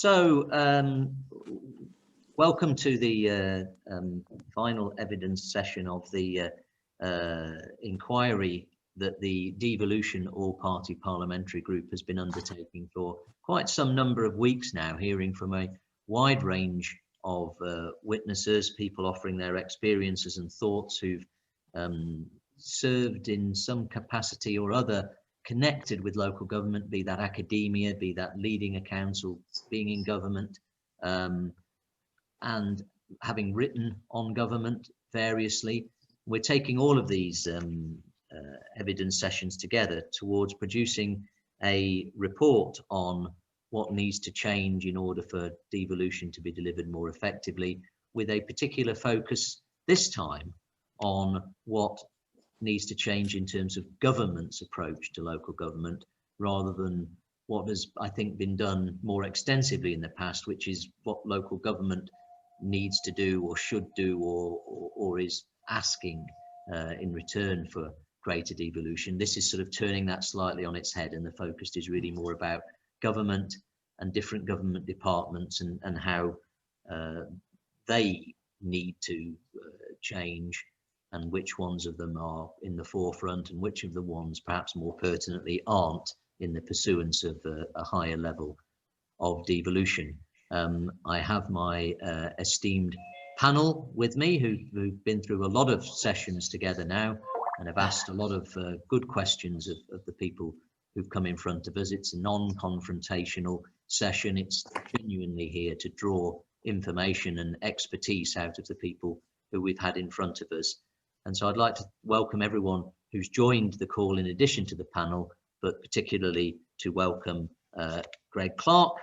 Welcome to the final evidence session of the inquiry that the Devolution All-Party Parliamentary Group has been undertaking for quite some number of weeks now, hearing from a wide range of witnesses, people offering their experiences and thoughts who've served in some capacity or other connected with local government, be that academia, be that leading a council, being in government, and having written on government variously. We're taking all of these evidence sessions together towards producing a report on what needs to change in order for devolution to be delivered more effectively, with a particular focus this time on what needs to change in terms of government's approach to local government, rather than what has, I think, been done more extensively in the past, which is what local government needs to do or should do or is asking in return for greater devolution. This is sort of turning that slightly on its head, and the focus is really more about government and different government departments and how they need to change, and which ones of them are in the forefront and which of the ones perhaps more pertinently aren't in the pursuance of a higher level of devolution. I have my esteemed panel with me who've been through a lot of sessions together now and have asked a lot of good questions of the people who've come in front of us. It's a non-confrontational session. It's genuinely here to draw information and expertise out of the people who we've had in front of us. And so I'd like to welcome everyone who's joined the call in addition to the panel, but particularly to welcome Greg Clark.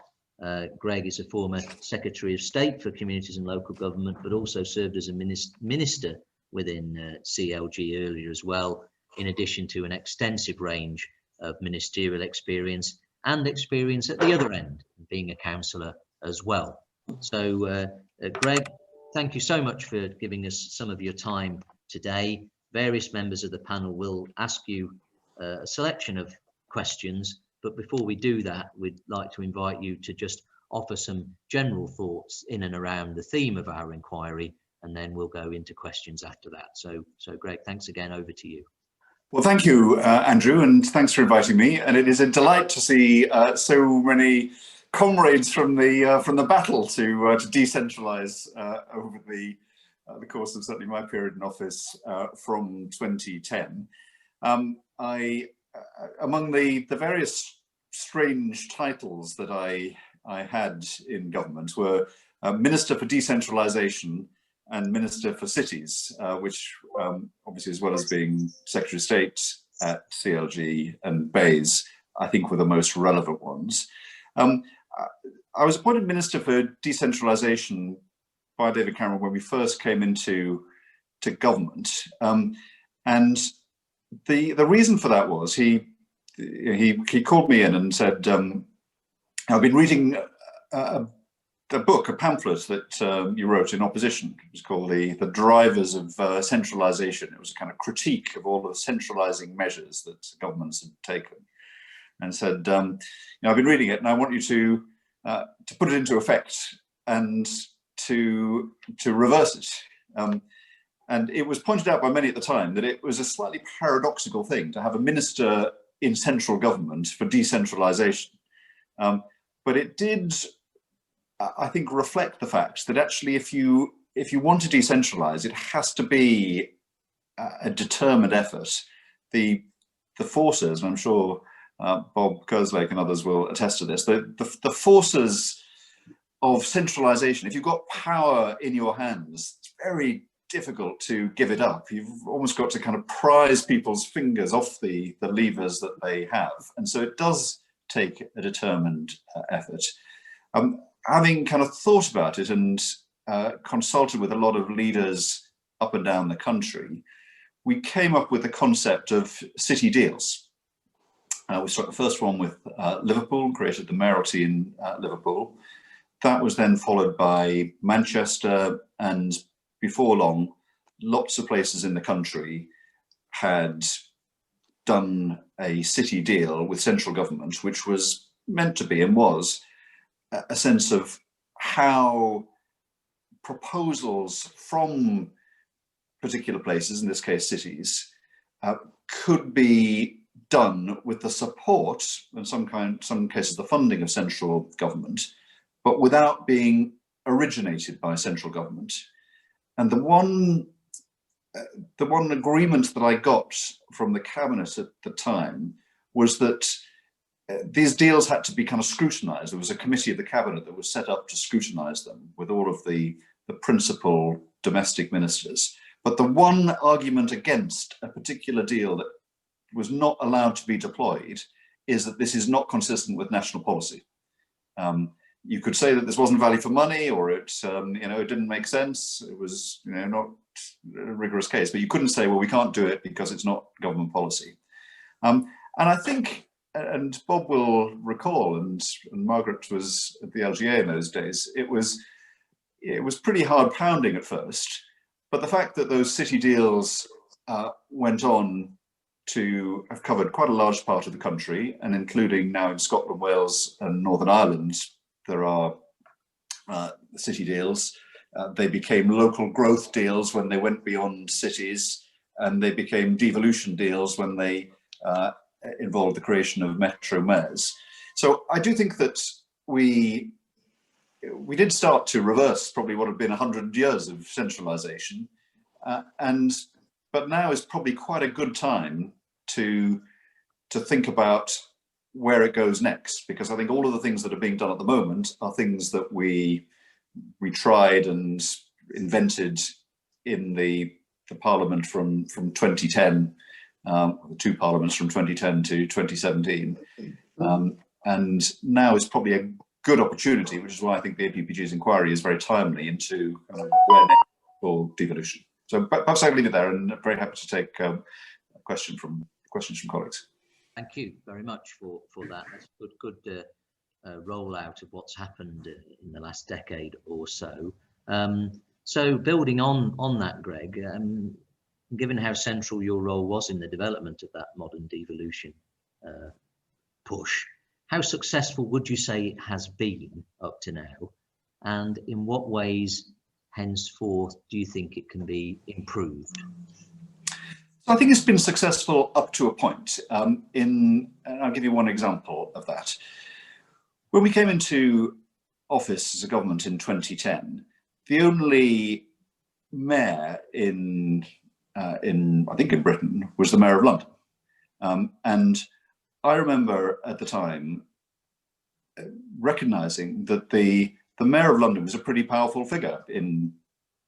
Greg is a former Secretary of State for Communities and Local Government, but also served as a minister within CLG earlier as well, in addition to an extensive range of ministerial experience and experience at the other end, being a councillor as well. So Greg, thank you so much for giving us some of your time today. Various members of the panel will ask you a selection of questions, but before we do that, we'd like to invite you to just offer some general thoughts in and around the theme of our inquiry, and then we'll go into questions after that. So Greg, thanks again, over to you. Well, thank you, Andrew, and thanks for inviting me. And it is a delight to see so many comrades from the battle to decentralise over the course of certainly my period in office from 2010. Among the various strange titles that I had in government were Minister for Decentralisation and Minister for Cities, which obviously, as well as being Secretary of State at CLG and Bays, I think were the most relevant ones. I was appointed Minister for Decentralisation by David Cameron when we first came into government, and the reason for that was he called me in and said, I've been reading a pamphlet that you wrote in opposition. It was called the Drivers of Centralisation. It was a kind of critique of all the centralising measures that governments had taken, and said, I've been reading it and I want you to put it into effect and to reverse it. And it was pointed out by many at the time that it was a slightly paradoxical thing to have a minister in central government for decentralisation. But it did, I think, reflect the fact that actually if you want to decentralise, it has to be a determined effort. The forces, and I'm sure Bob Kerslake and others will attest to this, the forces of centralisation, if you've got power in your hands, it's very difficult to give it up. You've almost got to kind of prise people's fingers off the levers that they have. And so it does take a determined effort. Having kind of thought about it and consulted with a lot of leaders up and down the country, we came up with the concept of city deals. We started the first one with Liverpool, created the mayoralty in Liverpool. That was then followed by Manchester, and before long, lots of places in the country had done a city deal with central government, which was meant to be and was a sense of how proposals from particular places, in this case cities, could be done with the support, in some cases the funding of central government, but without being originated by central government. And the one agreement that I got from the cabinet at the time was that these deals had to be kind of scrutinized. There was a committee of the cabinet that was set up to scrutinize them with all of the principal domestic ministers. But the one argument against a particular deal that was not allowed to be deployed is that this is not consistent with national policy. You could say that this wasn't value for money, or it didn't make sense. It was not a rigorous case, but you couldn't say, well, we can't do it because it's not government policy. And I think, and Bob will recall, and Margaret was at the LGA in those days, it was pretty hard pounding at first, but the fact that those city deals went on to have covered quite a large part of the country, and including now in Scotland, Wales and Northern Ireland, there are city deals. They became local growth deals when they went beyond cities, and they became devolution deals when they involved the creation of metro mayors. So I do think that we did start to reverse probably what had been 100 years of centralisation, but now is probably quite a good time to think about where it goes next, because I think all of the things that are being done at the moment are things that we tried and invented in the Parliament from 2010, the two parliaments from 2010 to 2017, and now is probably a good opportunity, which is why I think the APPG's inquiry is very timely into where next for devolution. So perhaps I'll leave it there, and very happy to take questions from colleagues. Thank you very much for that. That's a good rollout of what's happened in the last decade or so. So building on that, Greg, given how central your role was in the development of that modern devolution push, how successful would you say it has been up to now? And in what ways henceforth do you think it can be improved? So I think it's been successful up to a point. And I'll give you one example of that. When we came into office as a government in 2010, the only mayor in I think in Britain was the Mayor of London. And I remember at the time recognising that the Mayor of London was a pretty powerful figure in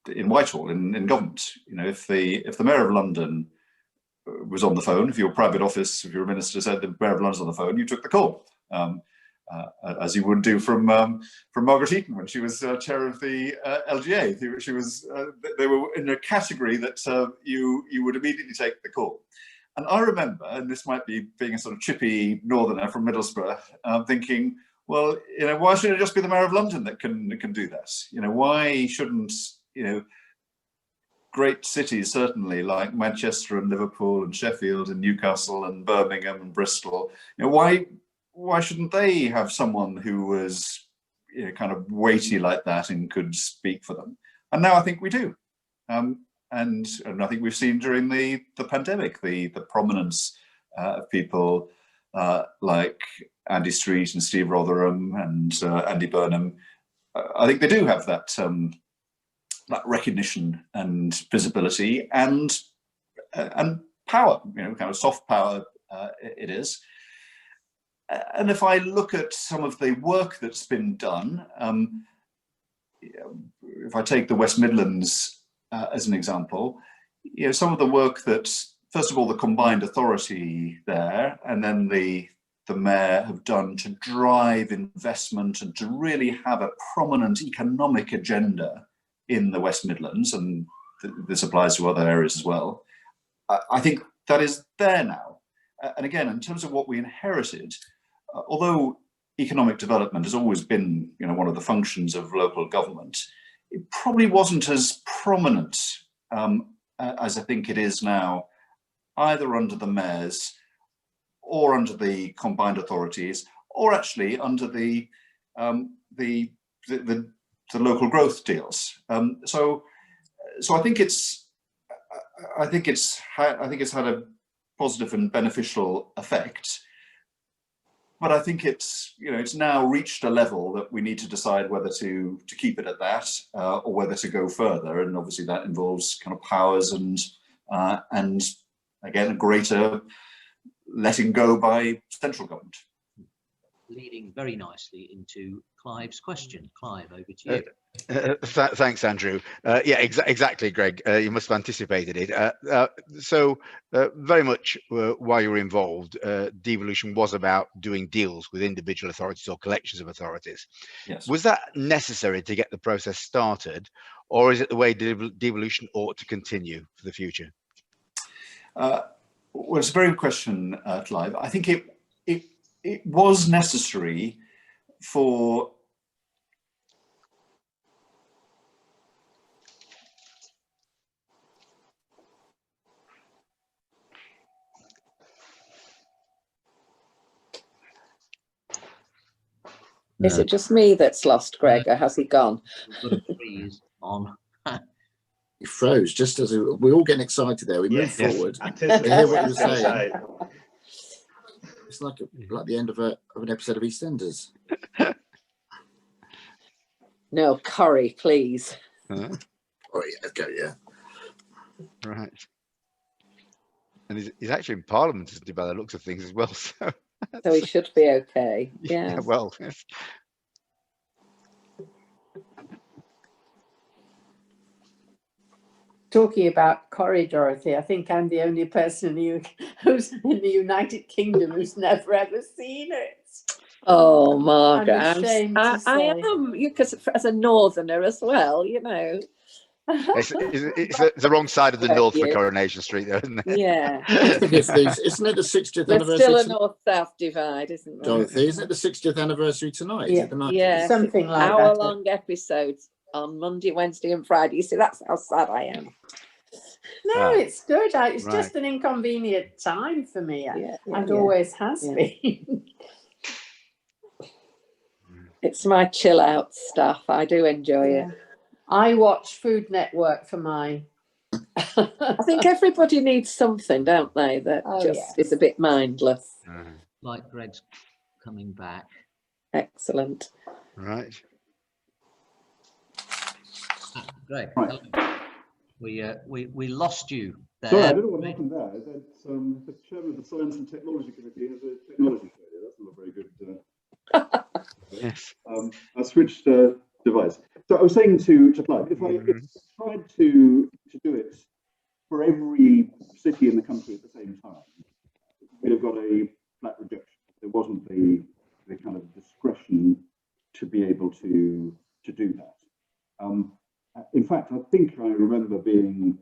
Whitehall, in government. If the Mayor of London was on the phone, if your private office, if your minister said the Mayor of London's on the phone, you took the call, as you would do from Margaret Eaton when she was chair of the LGA. They were in a category that you would immediately take the call. And I remember, and this might be being a sort of chippy northerner from Middlesbrough, thinking, well, why should it just be the Mayor of London that can do this? Why shouldn't great cities, certainly like Manchester and Liverpool and Sheffield and Newcastle and Birmingham and Bristol, why shouldn't they have someone who was kind of weighty like that and could speak for them? And now I think we do. And I think we've seen during the pandemic the prominence of people like Andy Street and Steve Rotherham and Andy Burnham. I think they do have that that recognition and visibility and power, kind of soft power it is. And if I look at some of the work that's been done, if I take the West Midlands as an example, some of the work that, first of all, the combined authority there, and then the mayor have done to drive investment and to really have a prominent economic agenda in the West Midlands, and this applies to other areas as well. I think that is there now. And again, in terms of what we inherited, although economic development has always been, one of the functions of local government, it probably wasn't as prominent as I think it is now, either under the mayors or under the combined authorities, or actually under the the local growth deals. So I think it's had a positive and beneficial effect. But I think it's now reached a level that we need to decide whether to keep it at that or whether to go further, and obviously that involves kind of powers and again a greater letting go by central government. Leading very nicely into Clive's question. Clive, over to you. Thanks, Andrew. Yeah, exactly, Greg. You must have anticipated it. So very much while you were involved, devolution was about doing deals with individual authorities or collections of authorities. Yes. Was that necessary to get the process started, or is it the way devolution ought to continue for the future? Well, it's a very good question, Clive. I think it was necessary for Is it just me that's lost Greg, or has he gone? We've got a freeze on. He froze just as we're all getting excited there. We moved forward. I hear what you're saying. It's like the end of an episode of EastEnders. No, curry, please. Oh yeah, okay, yeah. Right. And he's actually in Parliament, isn't he, by the looks of things as well? So he should be okay. Yeah. Well, yes. Talking about curry, Dorothy, I think I'm the only person who's in the United Kingdom who's never ever seen it. Oh, Margaret, I'm ashamed to I say. am, because as a northerner as well, you know. It's the wrong side of the north for Coronation Street, though, isn't it? Yeah. Isn't it the 60th There's anniversary? still a north-south divide, isn't there? Dorothy, isn't it the 60th anniversary tonight? Yeah. Is it the 90th? Yeah, Something like that. hour-long episodes on Monday, Wednesday, and Friday. You see, that's how sad I am. No, it's good. It's right. just an inconvenient time for me. And Yeah. always has Yeah. been. It's my chill-out stuff. I do enjoy it. I watch Food Network for mine. I think everybody needs something, don't they, that is a bit mindless. Like Greg's coming back. Excellent. Right. Greg, Right. hello. We lost you there. Sorry, I don't know what happened there. The chairman of the Science and Technology Committee has a technology failure. That's not a very good. Yes. I switched device. So I was saying to Clive, if I tried to do it for every city in the country at the same time, we'd have got a flat rejection. There wasn't the kind of discretion to be able to do that. In fact, I think I remember being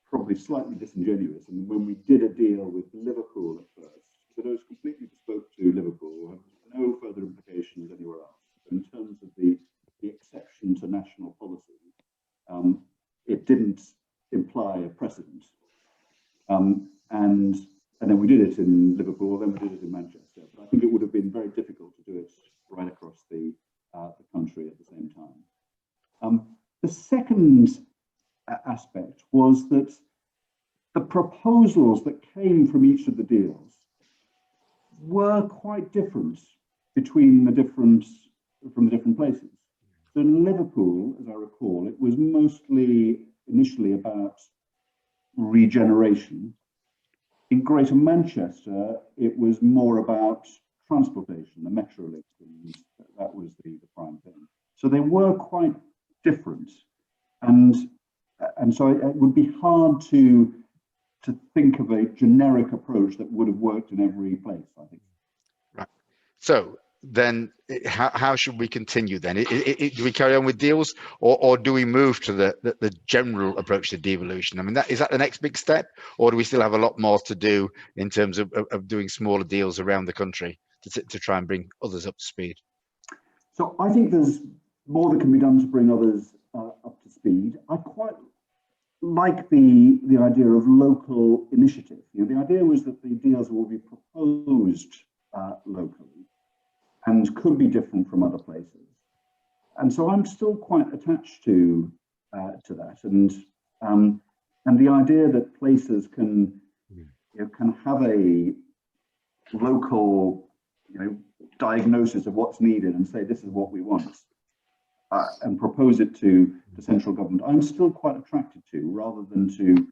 probably slightly disingenuous, and when we did a deal with Liverpool at first, but it was completely bespoke to Liverpool, no further implications anywhere else. In terms of the exception to national policy, it didn't imply a precedent. And then we did it in Liverpool, then we did it in Manchester. But I think it would have been very difficult to do it right across the country at the same time. The second aspect was that the proposals that came from each of the deals were quite different from the different places. So in Liverpool, as I recall, it was mostly initially about regeneration. In Greater Manchester, it was more about transportation, the metro link, and that was the prime thing. So they were quite different, and so it would be hard to think of a generic approach that would have worked in every place, I think. Right. So then how should we continue then? Do we carry on with deals, or do we move to the general approach to devolution? I mean, is that the next big step, or do we still have a lot more to do in terms of doing smaller deals around the country to try and bring others up to speed? So I think there's more that can be done to bring others up to speed. I quite like the idea of local initiative. The idea was that the deals will be proposed locally and could be different from other places. and so I'm still quite attached to that, and the idea that places can can have a local diagnosis of what's needed and say this is what we want, and propose it to the central government, I'm still quite attracted to, rather than to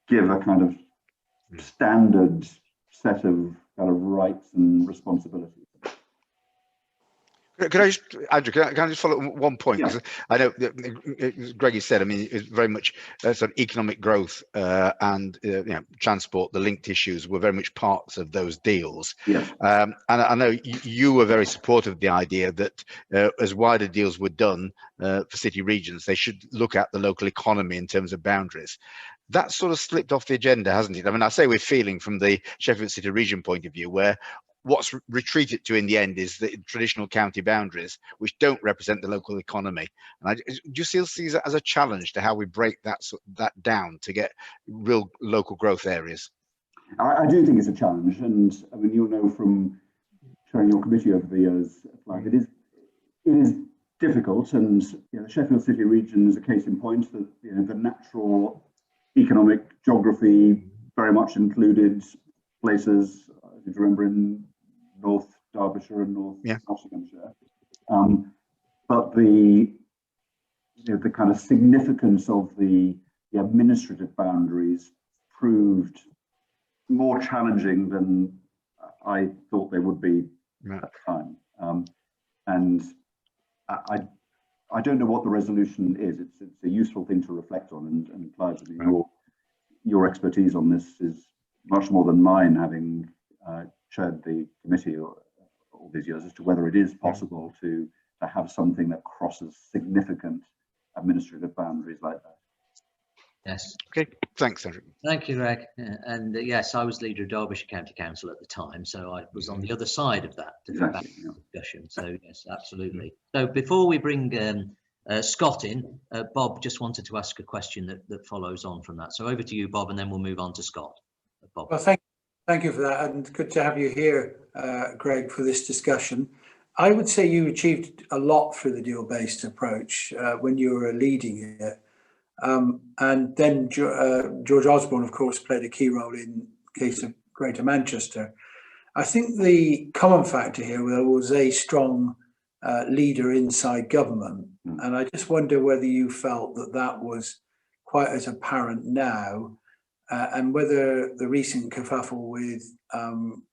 give a kind of standard set of kind of rights and responsibilities. Could I just, Andrew, can I just follow up one point? Because I know Greg has said, I mean, it's very much sort of economic growth and transport, the linked issues were very much parts of those deals. Yes. And I know you were very supportive of the idea that as wider deals were done for city regions, they should look at the local economy in terms of boundaries. That sort of slipped off the agenda, hasn't it? I mean, I say we're feeling from the Sheffield City region point of view, where what's retreated to in the end is the traditional county boundaries, which don't represent the local economy. And do you still see that as a challenge to how we break that down to get real local growth areas? I do think it's a challenge, and I mean, you'll know from chairing your committee over the years, like it is difficult, and the Sheffield City region is a case in point that the natural economic geography very much included places, if you remember, in North Derbyshire and North Nottinghamshire, but the kind of significance of the administrative boundaries proved more challenging than I thought they would be at the time, and I don't know what the resolution is. It's a useful thing to reflect on, and Clive, I mean, your expertise on this is much more than mine, having chaired the committee all these years, as to whether it is possible to have something that crosses significant administrative boundaries like that. Yes. Okay, thanks, Andrew. Thank you, Greg. And yes, I was leader of Derbyshire County Council at the time, so I was on the other side of that discussion. So yes, absolutely. So before we bring Scott in, Bob just wanted to ask a question that follows on from that. So over to you, Bob, and then we'll move on to Scott. Bob. Well, thank you for that, and good to have you here, Greg, for this discussion. I would say you achieved a lot through the deal-based approach when you were leading it. And then George Osborne, of course, played a key role in the case of Greater Manchester. I think the common factor here was a strong leader inside government. And I just wonder whether you felt that was quite as apparent now, and whether the recent kerfuffle with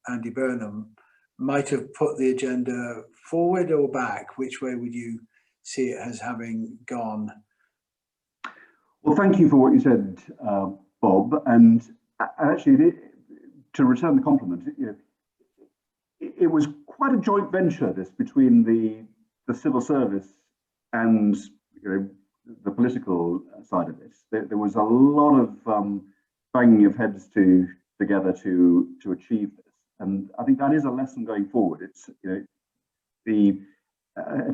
Andy Burnham might have put the agenda forward or back. Which way would you see it as having gone? Well, thank you for what you said, Bob. And actually, to return the compliment, it was quite a joint venture, this, between the civil service and the political side of this. There was a lot of banging of heads together to achieve this, and I think that is a lesson going forward. It's at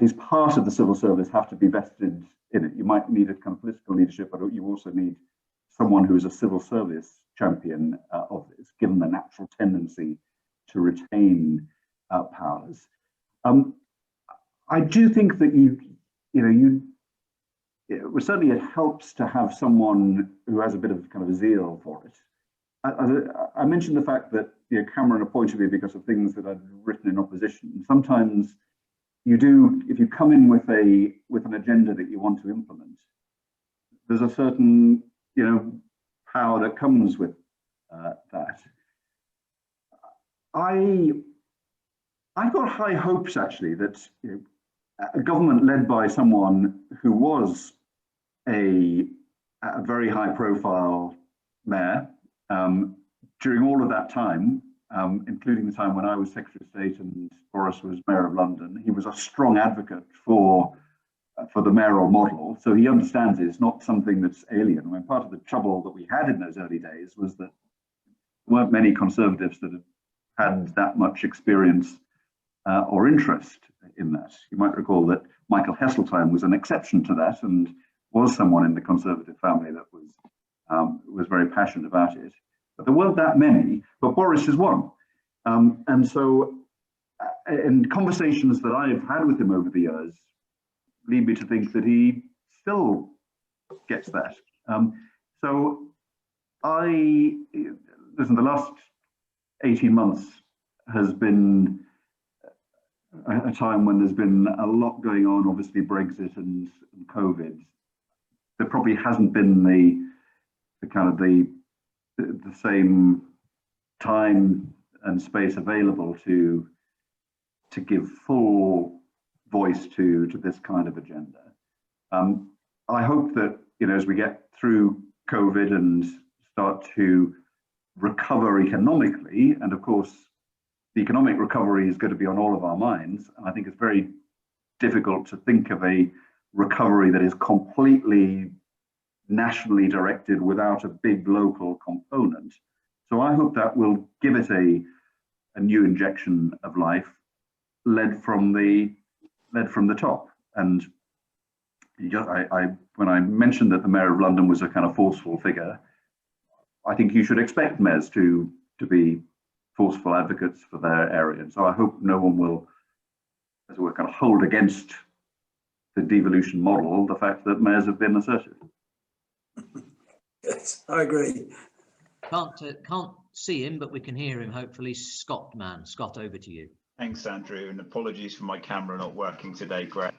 least part of the civil service have to be vested in it. You might need a kind of political leadership, but you also need someone who is a civil service champion of this, given the natural tendency to retain powers. I do think that certainly it helps to have someone who has a bit of kind of a zeal for it. I mentioned the fact that Cameron appointed me because of things that I'd written in opposition. Sometimes you do, if you come in with an agenda that you want to implement, there's a certain power that comes with that. I've got high hopes, actually, that a government led by someone who was a very high-profile mayor during all of that time, including the time when I was Secretary of State and Boris was Mayor of London. He was a strong advocate for the mayoral model, so he understands it. It's not something that's alien. I mean, part of the trouble that we had in those early days was that there weren't many Conservatives that had that much experience or interest in that. You might recall that Michael Heseltine was an exception to that and was someone in the Conservative family that was very passionate about it. But there weren't that many, but Boris is one. And so and conversations that I've had with him over the years lead me to think that he still gets that. So listen, the last 18 months has been a time when there's been a lot going on, obviously Brexit and COVID. There probably hasn't been the same time and space available to give full voice to this kind of agenda. I hope that, as we get through COVID and start to recover economically, and of course, the economic recovery is going to be on all of our minds. And I think it's very difficult to think of a recovery that is completely nationally directed without a big local component. So I hope that will give it a new injection of life, led from the top. And when I mentioned that the Mayor of London was a kind of forceful figure, I think you should expect mayors to be forceful advocates for their area. And so I hope no one will, as it were, kind of hold against the devolution model the fact that mayors have been assertive. Yes, I agree. Can't see him, but we can hear him. Hopefully, Scott, over to you. Thanks, Andrew, and apologies for my camera not working today, Greg.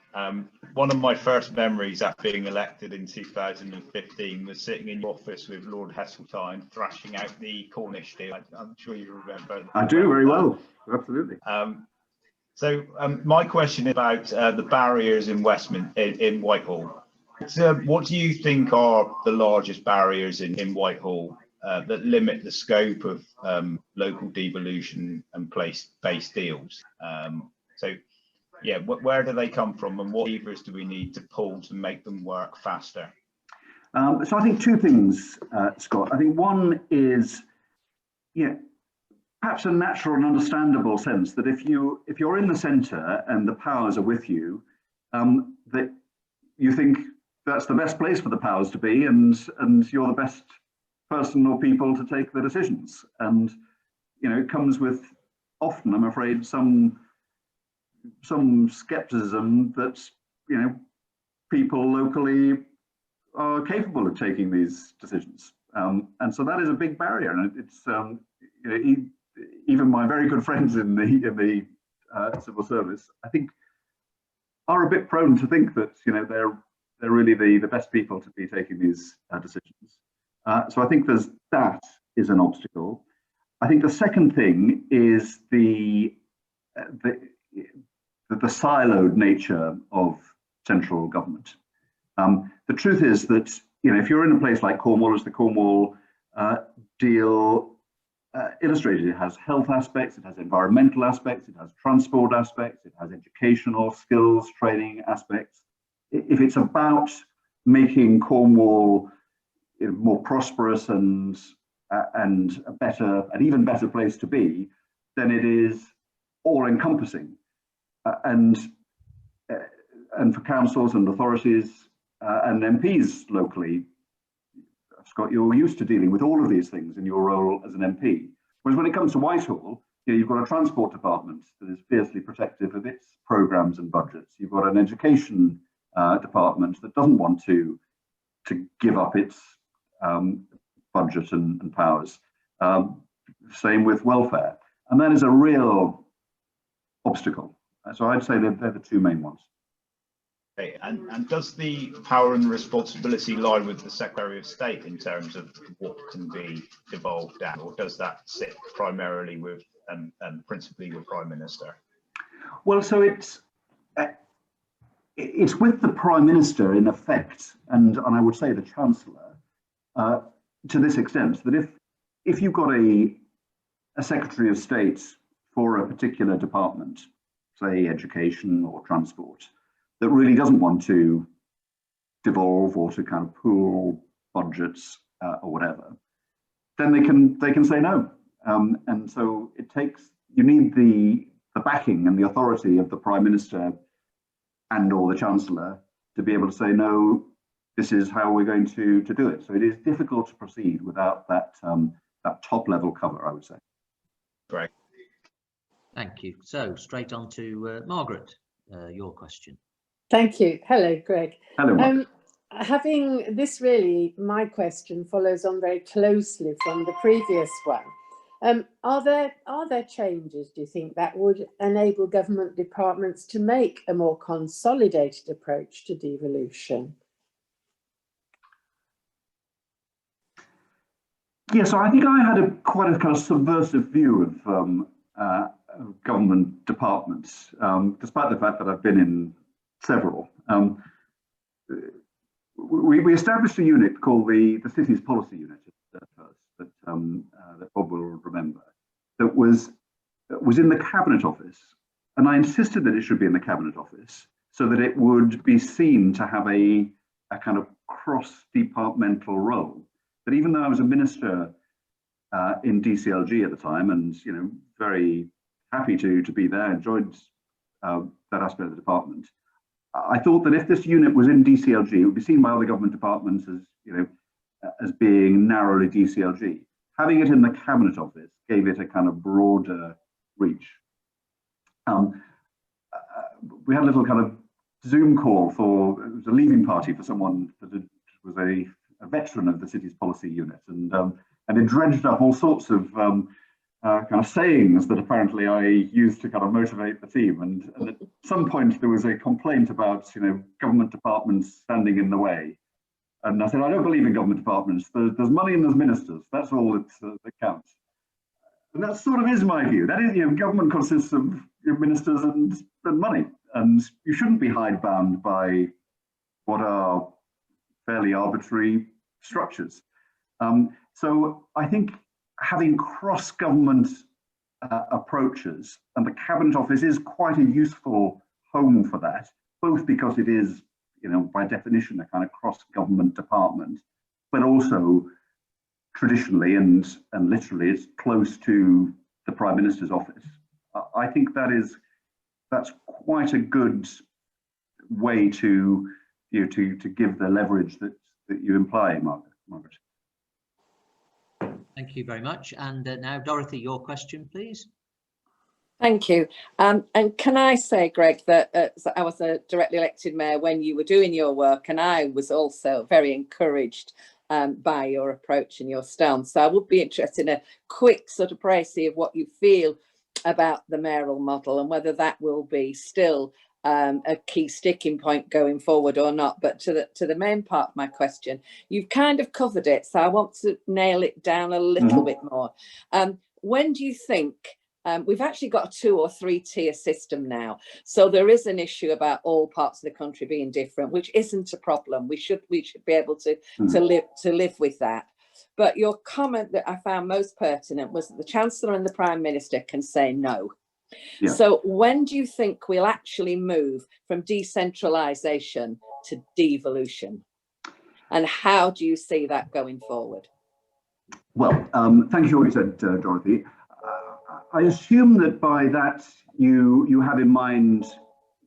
One of my first memories after being elected in 2015 was sitting in your office with Lord Heseltine thrashing out the Cornish deal. I'm sure you remember. I do very well, absolutely. So my question is about the barriers in in Whitehall. What do you think are the largest barriers in Whitehall that limit the scope of local devolution and place-based deals? So, yeah, where do they come from, and what levers do we need to pull to make them work faster? So I think two things, Scott. I think one is, perhaps a natural and understandable sense that if you're in the centre and the powers are with you, that you think that's the best place for the powers to be, and you're the best person or people to take the decisions. And it comes with often, I'm afraid, some skepticism that people locally are capable of taking these decisions, and so that is a big barrier. And it's even my very good friends in the civil service, I think, are a bit prone to think that they're really the best people to be taking these decisions. So I think that is an obstacle. I think the second thing is the siloed nature of central government. The truth is that if you're in a place like Cornwall, as the Cornwall deal illustrated, it has health aspects, it has environmental aspects, it has transport aspects, it has educational skills, training aspects. If it's about making Cornwall more prosperous and a better, an even better place to be, then it is all-encompassing. And for councils and authorities and MPs locally, Scott, you're used to dealing with all of these things in your role as an MP. Whereas when it comes to Whitehall, you've got a transport department that is fiercely protective of its programmes and budgets. You've got an education department that doesn't want to give up its budget and powers. Same with welfare. And that is a real obstacle. So I'd say that they're the two main ones. Okay. And does the power and responsibility lie with the Secretary of State in terms of what can be devolved down, or does that sit primarily with and principally with Prime Minister? Well, so it's with the Prime Minister in effect, and I would say the Chancellor, to this extent, that if you've got a Secretary of State for a particular department, say education or transport, that really doesn't want to devolve or to kind of pool budgets or whatever, then they can say no. And so you need the backing and the authority of the Prime Minister and or the Chancellor to be able to say, no, this is how we're going to do it. So it is difficult to proceed without that top level cover, I would say. Right. Thank you. So straight on to Margaret, your question. Thank you. Hello, Greg. Hello, Mark. Having this really, my question follows on very closely from the previous one. Are there changes, do you think, that would enable government departments to make a more consolidated approach to devolution? Yeah, so I think I had quite a kind of subversive view of government departments, despite the fact that I've been in several. We established a unit called the Cities Policy Unit at first, that Bob will remember, that was in the Cabinet Office, and I insisted that it should be in the Cabinet Office so that it would be seen to have a kind of cross-departmental role. But even though I was a minister in DCLG at the time, and very happy to be there, enjoyed that aspect of the department, I thought that if this unit was in DCLG, it would be seen by other government departments as being narrowly DCLG. Having it in the Cabinet Office gave it a kind of broader reach. We had a little kind of Zoom call it was a leaving party for someone that was a veteran of the Cities Policy Unit, and it dredged up all sorts of kind of sayings that apparently I used to kind of motivate the team. And at some point there was a complaint about government departments standing in the way, and I said, I don't believe in government departments. There's money and there's ministers. That's all that counts. And that sort of is my view. That is, government consists of ministers and money, and you shouldn't be hidebound by what are fairly arbitrary structures. So I think having cross-government approaches, and the Cabinet Office is quite a useful home for that, both because it is, by definition, a kind of cross-government department, but also traditionally and literally it's close to the Prime Minister's office. I think that's quite a good way to give the leverage that you imply, Margaret. Thank you very much. And now, Dorothy, your question, please. Thank you. And can I say, Greg, that I was a directly elected mayor when you were doing your work, and I was also very encouraged by your approach and your stance. So I would be interested in a quick sort of précis of what you feel about the mayoral model and whether that will be still a key sticking point going forward or not. But to the main part of my question, you've kind of covered it, so I want to nail it down a little bit more. When do you think we've actually got a 2 or 3 tier system now, so there is an issue about all parts of the country being different, which isn't a problem. We should be able to live with that. But your comment that I found most pertinent was that the Chancellor and the Prime Minister can say no. Yeah. So when do you think we'll actually move from decentralisation to devolution? And how do you see that going forward? Well, thank you for what you said, Dorothy. I assume that by that you have in mind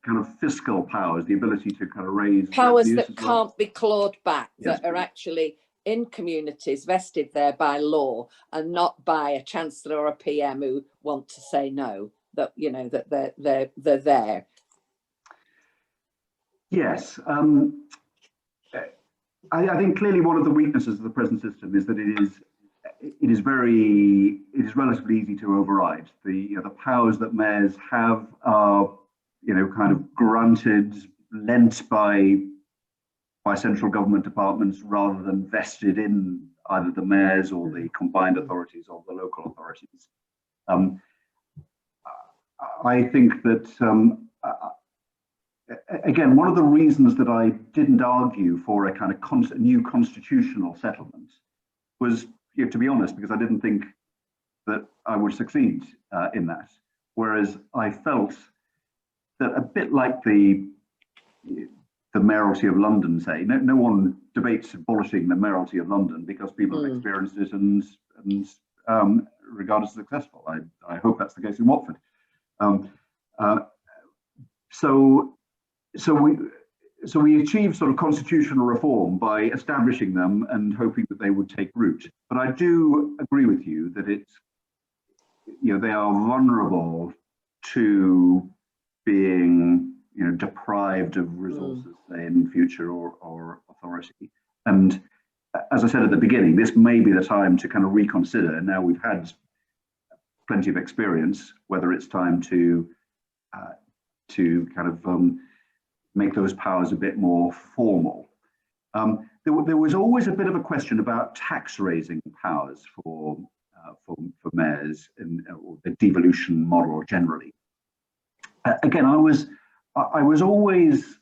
kind of fiscal powers, the ability to kind of raise powers that can't be clawed back, yes, that are actually in communities vested there by law and not by a Chancellor or a PM who want to say no. That that they're there. Yes, I think clearly one of the weaknesses of the present system is that it is relatively easy to override. The powers that mayors have are kind of granted, lent by central government departments rather than vested in either the mayors or the combined authorities or the local authorities. I think that, again, one of the reasons that I didn't argue for a kind of new constitutional settlement was, to be honest, because I didn't think that I would succeed in that. Whereas I felt that a bit like the mayoralty of London, say, no one debates abolishing the mayoralty of London because people have experienced it and regard it as successful. I hope that's the case in Watford. So we achieved sort of constitutional reform by establishing them and hoping that they would take root. But I do agree with you that they are vulnerable to being, you know, deprived of resources say, in future or authority. And as I said at the beginning, this may be the time to kind of reconsider. Now we've had plenty of experience, whether it's time to kind of make those powers a bit more formal. There was always a bit of a question about tax raising powers for mayors in or the devolution model generally. Again, I was always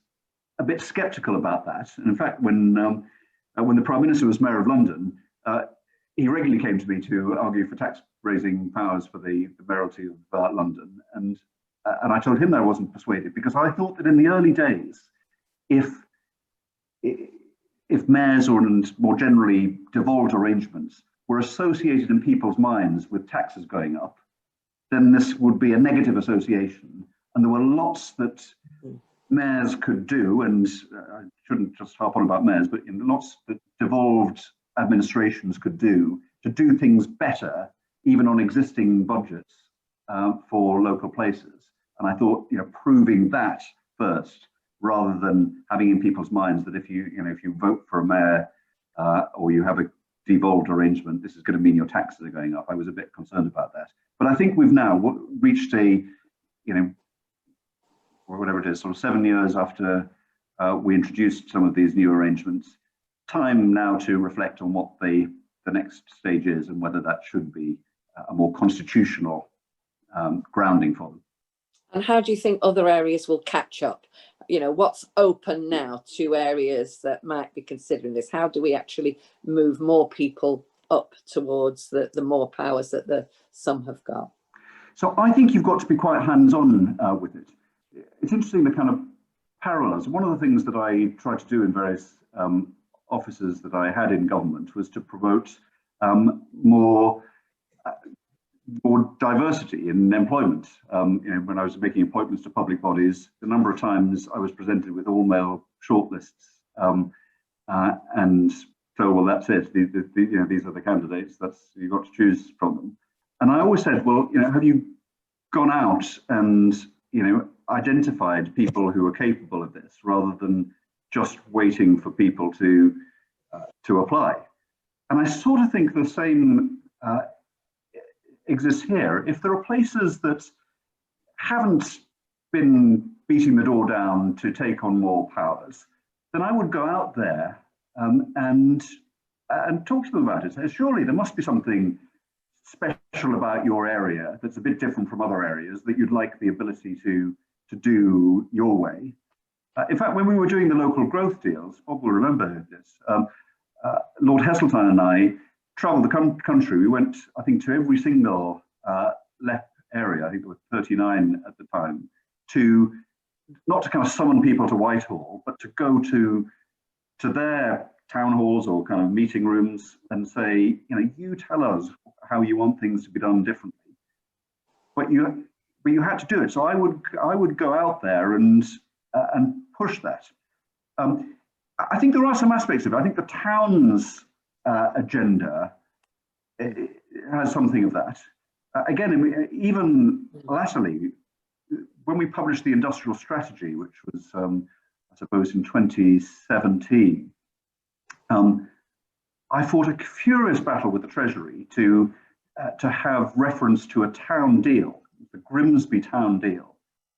a bit sceptical about that. And in fact, when the Prime Minister was Mayor of London, he regularly came to me to argue for tax raising powers for the mayoralty of London, and I told him that I wasn't persuaded, because I thought that in the early days, if mayors or more generally devolved arrangements were associated in people's minds with taxes going up, then this would be a negative association. And there were lots that mayors could do, and I shouldn't just harp on about mayors, but lots that devolved administrations could do to do things better, even on existing budgets for local places. And I thought, you know, proving that first, rather than having in people's minds that if you vote for a mayor or you have a devolved arrangement, this is going to mean your taxes are going up. I was a bit concerned about that. But I think we've now reached a, you know, or whatever it is, sort of 7 years after we introduced some of these new arrangements, time now to reflect on what the next stage is and whether that should be a more constitutional grounding for them. And how do you think other areas will catch up? You know, what's open now to areas that might be considering this? How do we actually move more people up towards the more powers that some have got? So I think you've got to be quite hands-on with it. It's interesting, the kind of parallels. One of the things that I tried to do in various offices that I had in government was to promote more diversity in employment. You know, when I was making appointments to public bodies, the number of times I was presented with all male shortlists, and so, well, that's it. You know, these are the candidates. You've got to choose from them. And I always said, well, you know, have you gone out and, you know, identified people who are capable of this, rather than just waiting for people to apply? And I sort of think the same exists here. If there are places that haven't been beating the door down to take on more powers, then I would go out there and talk to them about it. So surely there must be something special about your area that's a bit different from other areas that you'd like the ability to do your way. In fact, when we were doing the local growth deals, Bob will remember this, Lord Heseltine and I traveled the country. We went, I think, to every single LEP area. I think there were 39 at the time, not to kind of summon people to Whitehall, but to go to their town halls or kind of meeting rooms and say, you know, you tell us how you want things to be done differently. But you had to do it. So I would go out there and push that. I think there are some aspects of it. I think the town's agenda has something of that. Again, even latterly, when we published the industrial strategy, which was, I suppose, in 2017, I fought a furious battle with the Treasury to have reference to a town deal, the Grimsby town deal.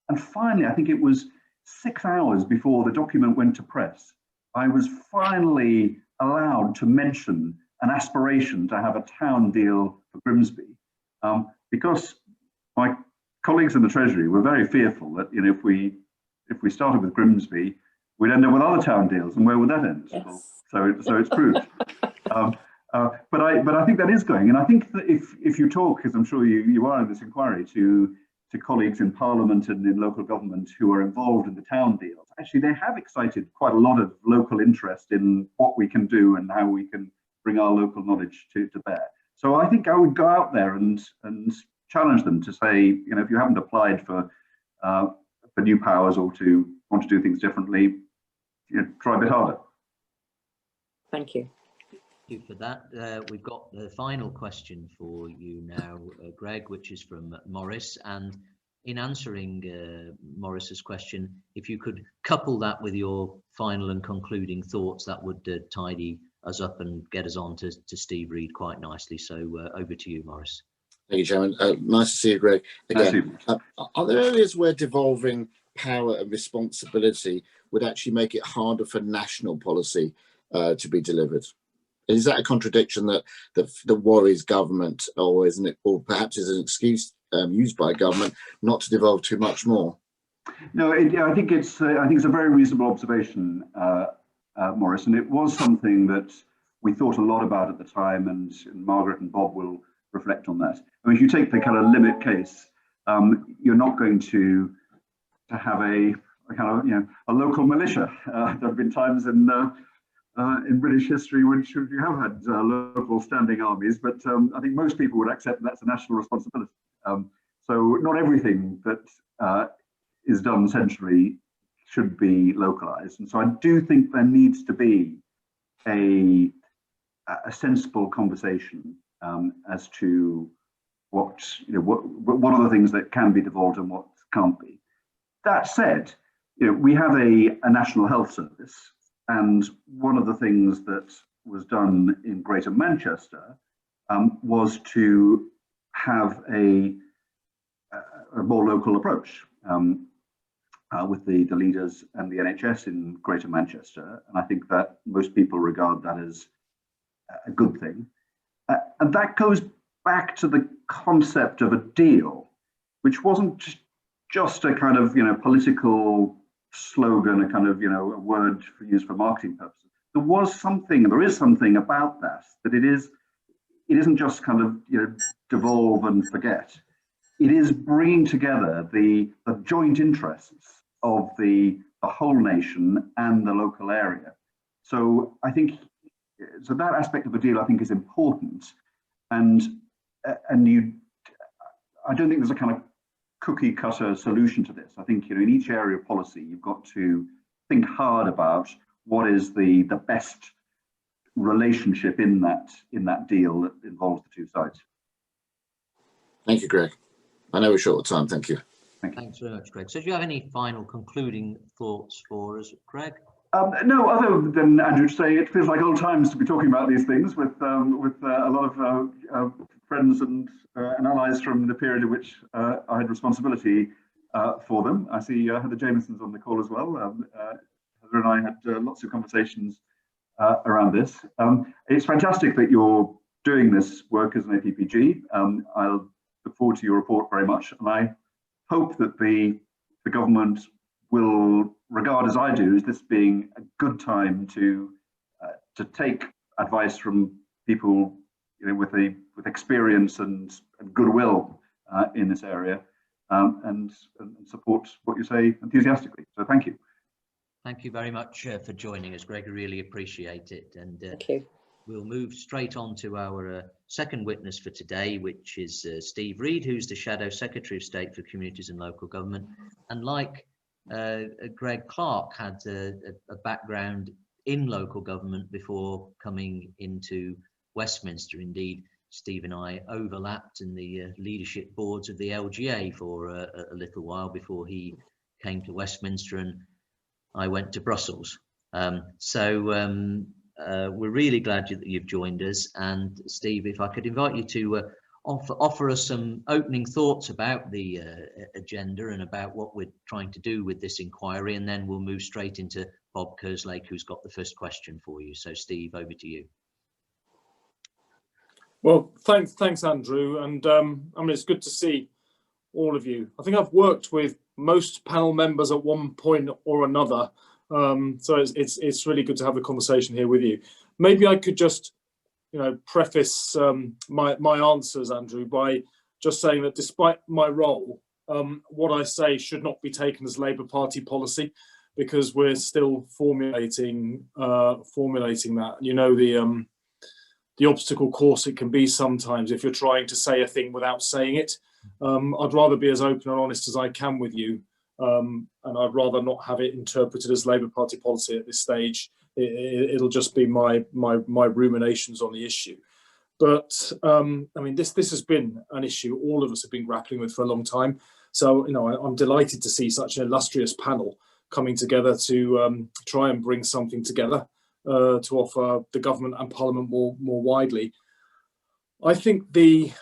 And finally, I think it was 6 hours before the document went to press, I was finally allowed to mention an aspiration to have a town deal for Grimsby, because my colleagues in the Treasury were very fearful that, you know, if we started with Grimsby, we'd end up with other town deals, and where would that end? Yes. So it's proved. But I think that is going, and I think that if you talk, as I'm sure you are in this inquiry, to colleagues in Parliament and in local government who are involved in the town deals, actually they have excited quite a lot of local interest in what we can do and how we can bring our local knowledge to bear. So I think I would go out there and challenge them to say, you know, if you haven't applied for new powers or to want to do things differently, you know, try a bit harder. Thank you. Thank you for that. We've got the final question for you now, Greg, which is from Maurice, and in answering Maurice's question, if you could couple that with your final and concluding thoughts, that would tidy us up and get us on to Steve Reed quite nicely. So over to you, Maurice. Thank you, Chairman. Nice to see you, Greg. Again, are there areas where devolving power and responsibility would actually make it harder for national policy to be delivered? Is that a contradiction that worries government, or isn't it, or perhaps is an excuse used by government not to devolve too much more? No, I think it's a very reasonable observation, Maurice, and it was something that we thought a lot about at the time, and Margaret and Bob will reflect on that. I mean, if you take the kind of limit case, you're not going to have a kind of, you know, a local militia. There have been times in British history when you have had local standing armies, but I think most people would accept that that's a national responsibility. So not everything that is done centrally should be localized, and so I do think there needs to be a sensible conversation as to what are the things that can be devolved and what can't be. That said, you know, we have a national health service, and one of the things that was done in Greater Manchester was to have a more local approach with the leaders and the NHS in Greater Manchester, and I think that most people regard that as a good thing. And that goes back to the concept of a deal, which wasn't just a kind of, you know, political slogan, a kind of, you know, a word used for marketing purposes. There is something about that it isn't just kind of, you know, devolve and forget. It is bringing together the joint interests of the whole nation and the local area. So I think, so that aspect of a deal I think is important, and I don't think there's a kind of cookie cutter solution to this. I think, you know, in each area of policy, you've got to think hard about what is the best relationship in that deal that involves the two sides. Thank you, Greg. I know we're short of time. Thank you. Thanks very much, Greg. So do you have any final concluding thoughts for us, Greg? No, other than Andrew to say it feels like old times to be talking about these things with a lot of friends and allies from the period in which I had responsibility for them. I see Heather Jamieson's on the call as well. Heather and I had lots of conversations around this. It's fantastic that you're doing this work as an APPG. I'll look forward to your report very much, and I hope that the government will regard, as I do, as this being a good time to take advice from people, you know, with experience and goodwill in this area, and support what you say enthusiastically. So thank you. Thank you very much for joining us, Greg. I really appreciate it. And thank you. We'll move straight on to our second witness for today, which is Steve Reed, who's the Shadow Secretary of State for Communities and Local Government. And like Greg Clark, had a background in local government before coming into Westminster. Indeed, Steve and I overlapped in the leadership boards of the LGA for a little while before he came to Westminster and I went to Brussels. We're really glad that you've joined us. And Steve, if I could invite you to offer us some opening thoughts about the agenda and about what we're trying to do with this inquiry, and then we'll move straight into Bob Kerslake, who's got the first question for you. So Steve, over to you. Well, thanks Andrew, and I mean, it's good to see all of you. I think I've worked with most panel members at one point or another, so it's really good to have a conversation here with you. Maybe I could just, you know, preface my answers, Andrew, by just saying that despite my role, what I say should not be taken as Labour Party policy, because we're still formulating that. You know, the obstacle course it can be sometimes if you're trying to say a thing without saying it. I'd rather be as open and honest as I can with you, and I'd rather not have it interpreted as Labour Party policy at this stage. It'll just be my ruminations on the issue. But I mean, this has been an issue all of us have been grappling with for a long time. So, you know, I'm delighted to see such an illustrious panel coming together to try and bring something together to offer the government and Parliament more widely. I think the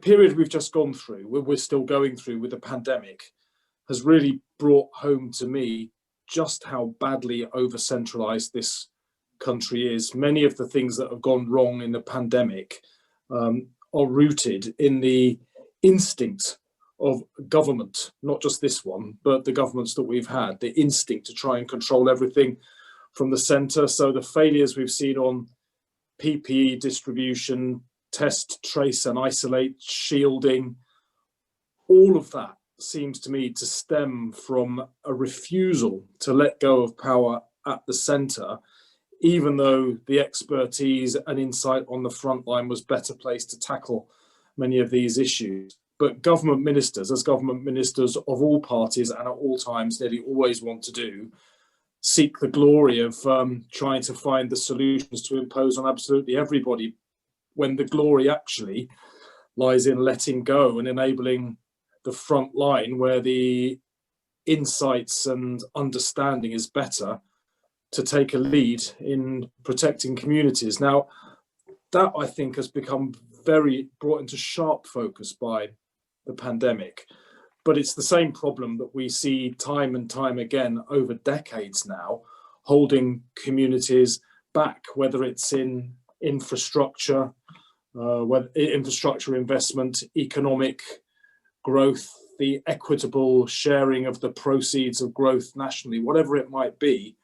period we've just gone through, we're still going through with the pandemic, has really brought home to me just how badly over-centralised this country is. Many of the things that have gone wrong in the pandemic are rooted in the instinct of government, not just this one, but the governments that we've had, the instinct to try and control everything from the centre. So the failures we've seen on PPE distribution, test, trace and isolate, shielding, all of that seems to me to stem from a refusal to let go of power at the centre, even though the expertise and insight on the front line was better placed to tackle many of these issues. But government ministers, as government ministers of all parties and at all times nearly always want to do, seek the glory of trying to find the solutions to impose on absolutely everybody, when the glory actually lies in letting go and enabling the front line, where the insights and understanding is better, to take a lead in protecting communities. Now, that I think has become very brought into sharp focus by the pandemic, but it's the same problem that we see time and time again over decades now, holding communities back, whether it's in infrastructure, infrastructure investment, economic growth, the equitable sharing of the proceeds of growth nationally, whatever it might be.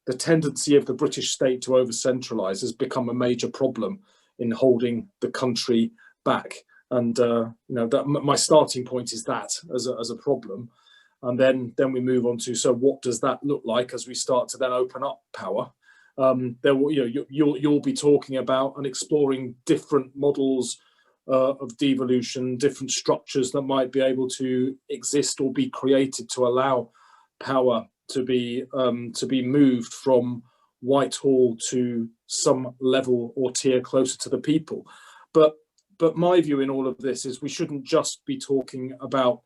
The tendency of the British state to over-centralise has become a major problem in holding the country back. And that my starting point is that as a problem, and then we move on to, so what does that look like as we start to then open up power? You'll be talking about and exploring different models of devolution, different structures that might be able to exist or be created to allow power to be moved from Whitehall to some level or tier closer to the people. But my view in all of this is we shouldn't just be talking about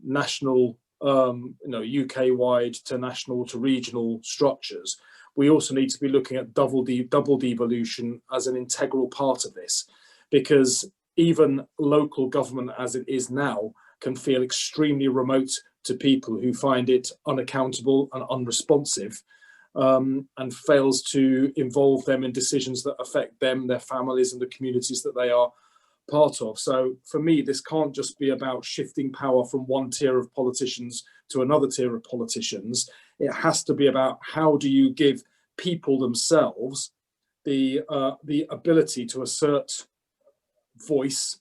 national, UK-wide to national to regional structures. We also need to be looking at double devolution as an integral part of this, because even local government as it is now can feel extremely remote to people who find it unaccountable and unresponsive, and fails to involve them in decisions that affect them, their families and the communities that they are part of. So for me, this can't just be about shifting power from one tier of politicians to another tier of politicians. It has to be about how do you give people themselves the ability to assert voice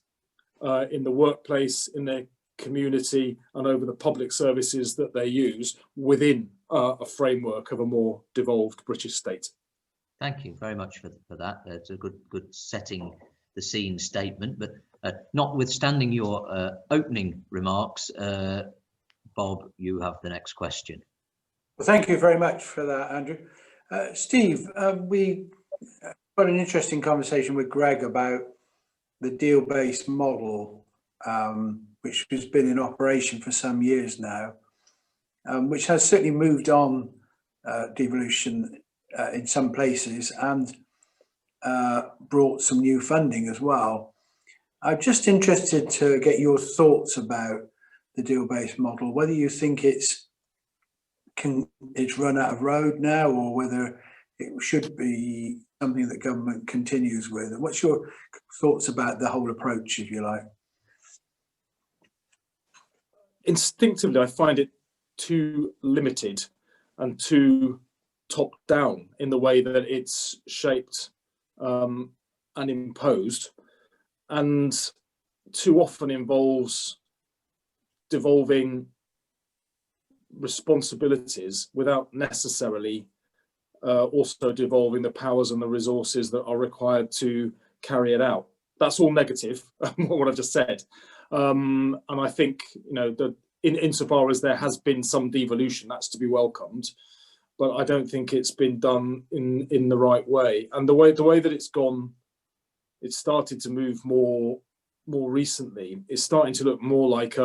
in the workplace, in their community and over the public services that they use within a framework of a more devolved British state. Thank you very much for that. It's a good setting the scene statement, but notwithstanding your opening remarks, Bob, you have the next question. Well, thank you very much for that, Andrew. Steve, we had an interesting conversation with Greg about the deal-based model, which has been in operation for some years now, which has certainly moved on devolution in some places and brought some new funding as well. I'm just interested to get your thoughts about the deal-based model, whether you think it's run out of road now, or whether it should be something that government continues with. What's your thoughts about the whole approach, if you like? Instinctively, I find it too limited and too top down in the way that it's shaped and imposed, and too often involves devolving responsibilities without necessarily also devolving the powers and the resources that are required to carry it out. That's all negative, what I've just said. And I think, that insofar as there has been some devolution, that's to be welcomed. But I don't think it's been done in the right way. And the way that it's gone, it's started to move more recently. It's starting to look more like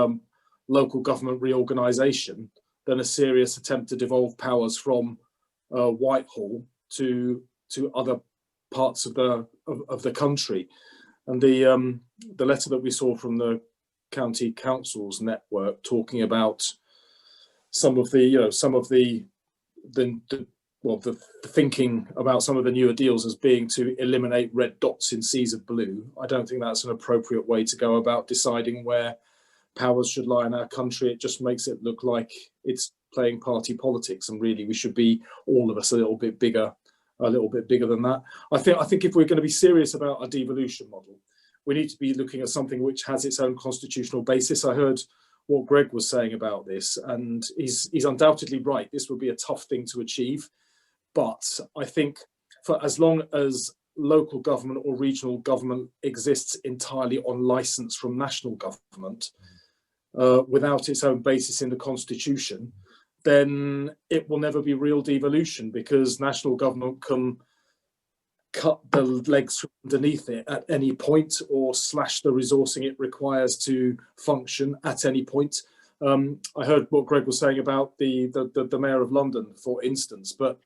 local government reorganisation than a serious attempt to devolve powers from Whitehall to other parts of the country. And the letter that we saw from the county councils network talking about some of the thinking about some of the newer deals as being to eliminate red dots in seas of blue. I don't think that's an appropriate way to go about deciding where powers should lie in our country. It just makes it look like it's playing party politics, and really we should be, all of us, a little bit bigger than that. I think if we're going to be serious about a devolution model, we need to be looking at something which has its own constitutional basis. I heard what Greg was saying about this, and he's undoubtedly right. This would be a tough thing to achieve, but I think for as long as local government or regional government exists entirely on license from national government, without its own basis in the constitution, then it will never be real devolution, because national government can cut the legs from underneath it at any point, or slash the resourcing it requires to function at any point. I heard what Greg was saying about the Mayor of London, for instance, but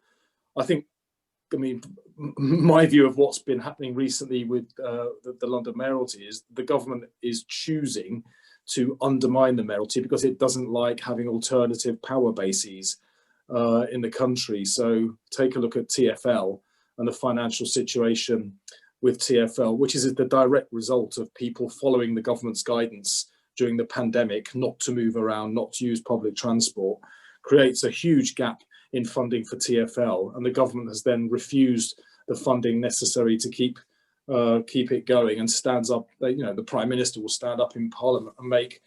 I think, I mean, my view of what's been happening recently with the London mayoralty is the government is choosing to undermine the mayoralty because it doesn't like having alternative power bases in the country. So take a look at TfL and the financial situation with TfL, which is the direct result of people following the government's guidance during the pandemic not to move around, not to use public transport, creates a huge gap in funding for TfL, and the government has then refused the funding necessary to keep it going, and stands up, the Prime Minister will stand up in Parliament and make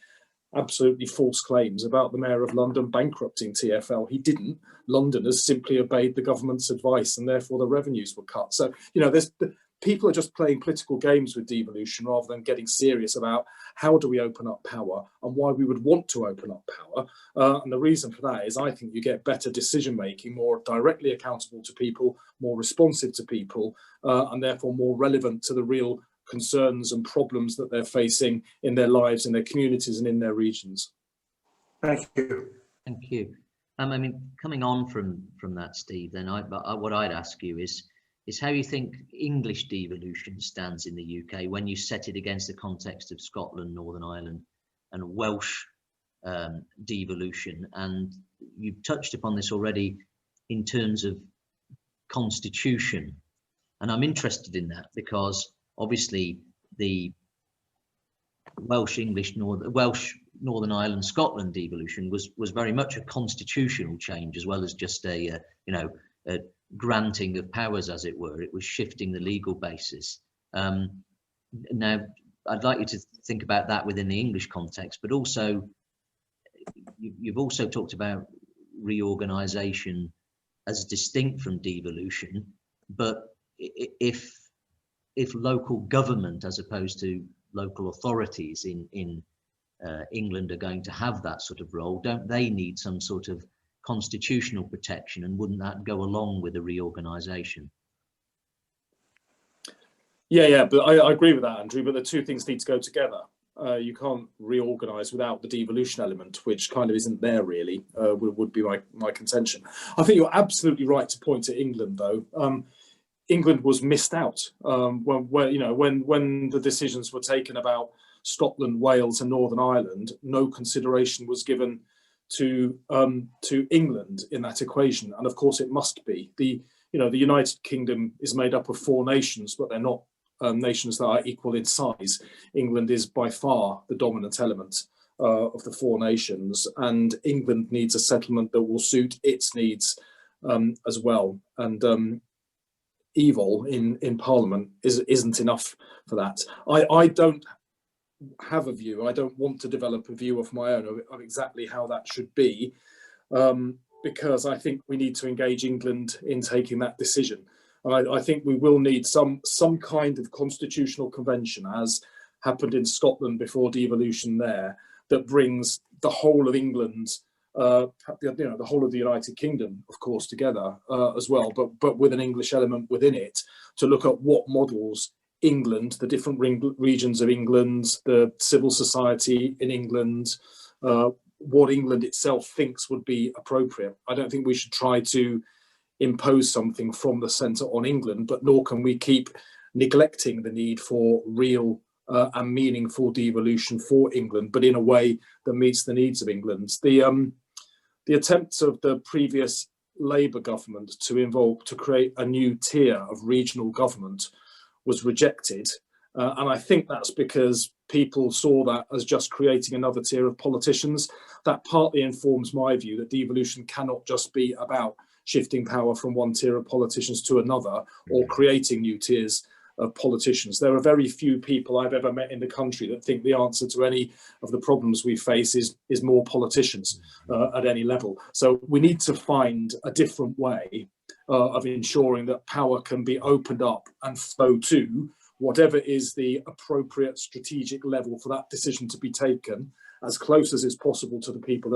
absolutely false claims about the Mayor of London bankrupting TfL. He didn't. Londoners simply obeyed the government's advice, and therefore the revenues were cut. So, people are just playing political games with devolution rather than getting serious about how do we open up power and why we would want to open up power. And the reason for that is I think you get better decision making, more directly accountable to people, more responsive to people, and therefore more relevant to the real concerns and problems that they're facing in their lives, in their communities and in their regions. Thank you. Thank you. I mean, coming on from that, Steve, then what I'd ask you is how you think English devolution stands in the UK when you set it against the context of Scotland, Northern Ireland and Welsh devolution. And you've touched upon this already in terms of constitution. And I'm interested in that because obviously the Welsh, Northern Ireland, Scotland devolution was very much a constitutional change, as well as just a granting of powers, as it were. It was shifting the legal basis. Now, I'd like you to think about that within the English context, but also you've also talked about reorganisation as distinct from devolution. But if local government, as opposed to local authorities in England, are going to have that sort of role, don't they need some sort of constitutional protection, and wouldn't that go along with the reorganisation? Yeah, but I agree with that, Andrew, but the two things need to go together. You can't reorganise without the devolution element, which kind of isn't there really, would be my contention. I think you're absolutely right to point to England, though. England was missed out when the decisions were taken about Scotland, Wales and Northern Ireland. No consideration was given to England in that equation, and of course it must be. The United Kingdom is made up of 4 nations, but they're not nations that are equal in size. England is by far the dominant element of the 4 nations, and England needs a settlement that will suit its needs as well. And evil in Parliament isn't enough for that. I don't have a view. I don't want to develop a view of my own of exactly how that should be, because I think we need to engage England in taking that decision. I think we will need some kind of constitutional convention, as happened in Scotland before devolution there, that brings the whole of England, the whole of the United Kingdom, of course, together as well, but with an English element within it, to look at what models England, the different regions of England, the civil society in England, what England itself thinks would be appropriate. I don't think we should try to impose something from the centre on England, but nor can we keep neglecting the need for real and meaningful devolution for England, but in a way that meets the needs of England. The attempts of the previous Labour government to create a new tier of regional government was rejected. And I think that's because people saw that as just creating another tier of politicians. That partly informs my view that devolution cannot just be about shifting power from one tier of politicians to another or creating new tiers of politicians. There are very few people I've ever met in the country that think the answer to any of the problems we face is more politicians at any level. So we need to find a different way of ensuring that power can be opened up and flow to whatever is the appropriate strategic level for that decision to be taken, as close as is possible to the people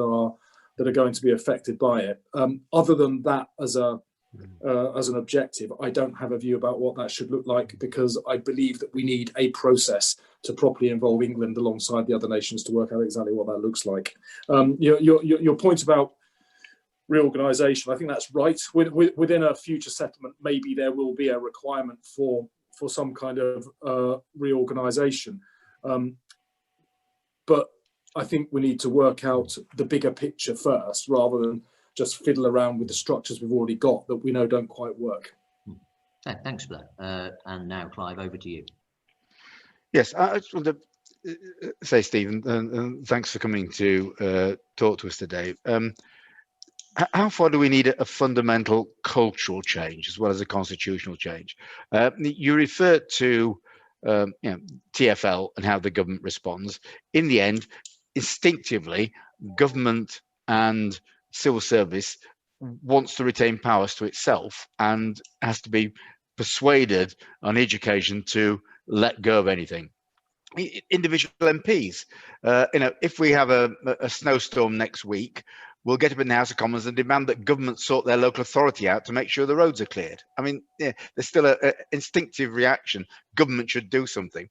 that are going to be affected by it. Other than that, as an objective, I don't have a view about what that should look like, because I believe that we need a process to properly involve England alongside the other nations to work out exactly what that looks like. Your point about reorganisation, I think that's right. Within a future settlement, maybe there will be a requirement for some kind of reorganisation. But I think we need to work out the bigger picture first, rather than just fiddle around with the structures we've already got that we know don't quite work. Thanks for that. And now, Clive, over to you. Yes, I just want to say, Stephen, and thanks for coming to talk to us today. How far do we need a fundamental cultural change as well as a constitutional change? You referred to TfL and how the government responds. In the end, instinctively, government and civil service wants to retain powers to itself and has to be persuaded on each occasion to let go of anything. Individual MPs, if we have a snowstorm next week, we'll get up in the House of Commons and demand that government sort their local authority out to make sure the roads are cleared. I mean, there's still an instinctive reaction. Government should do something.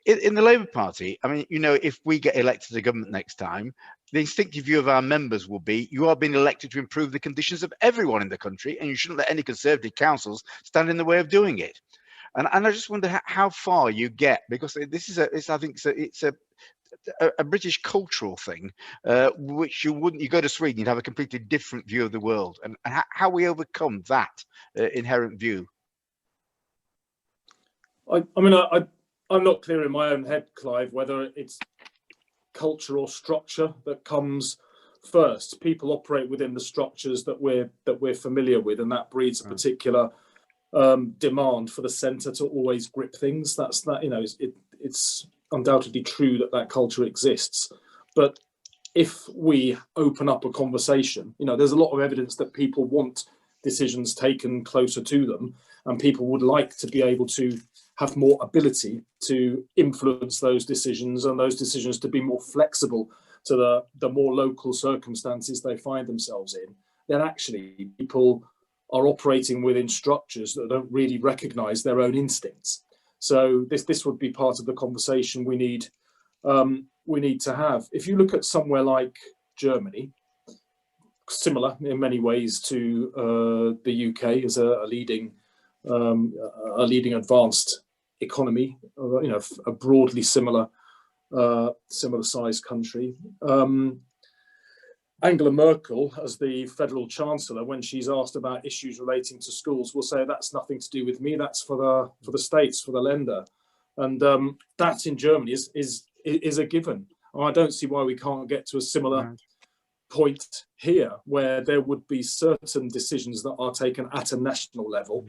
In the Labour Party, I mean, if we get elected to government next time, the instinctive view of our members will be, you are being elected to improve the conditions of everyone in the country, and you shouldn't let any Conservative councils stand in the way of doing it. And I just wonder how far you get, because this is I think it's a British cultural thing, which you go to Sweden, you'd have a completely different view of the world, and how we overcome that inherent view. I'm not clear in my own head, Clive, whether it's culture or structure that comes first. People operate within the structures that we're familiar with, and that breeds a particular demand for the centre to always grip things. It's undoubtedly true that culture exists. But if we open up a conversation, there's a lot of evidence that people want decisions taken closer to them, and people would like to be able to have more ability to influence those decisions, and those decisions to be more flexible to the more local circumstances they find themselves in. Then actually people are operating within structures that don't really recognise their own instincts. So this would be part of the conversation we need to have. If you look at somewhere like Germany, similar in many ways to the UK as a leading advanced economy, a broadly similar sized country. Angela Merkel, as the federal chancellor, when she's asked about issues relating to schools, will say that's nothing to do with me. That's for the states, for the Länder, and that in Germany is a given. I don't see why we can't get to a similar point here, where there would be certain decisions that are taken at a national level,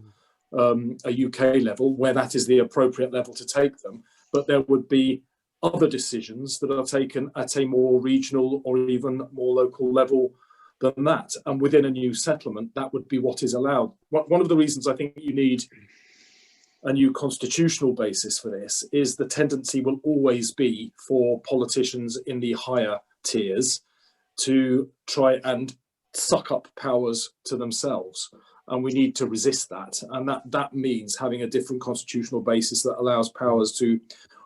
a UK level, where that is the appropriate level to take them, but there would be other decisions that are taken at a more regional or even more local level than that. And within a new settlement, that would be what is allowed. One of the reasons I think you need a new constitutional basis for this is the tendency will always be for politicians in the higher tiers to try and suck up powers to themselves. And we need to resist that. And that means having a different constitutional basis that allows powers to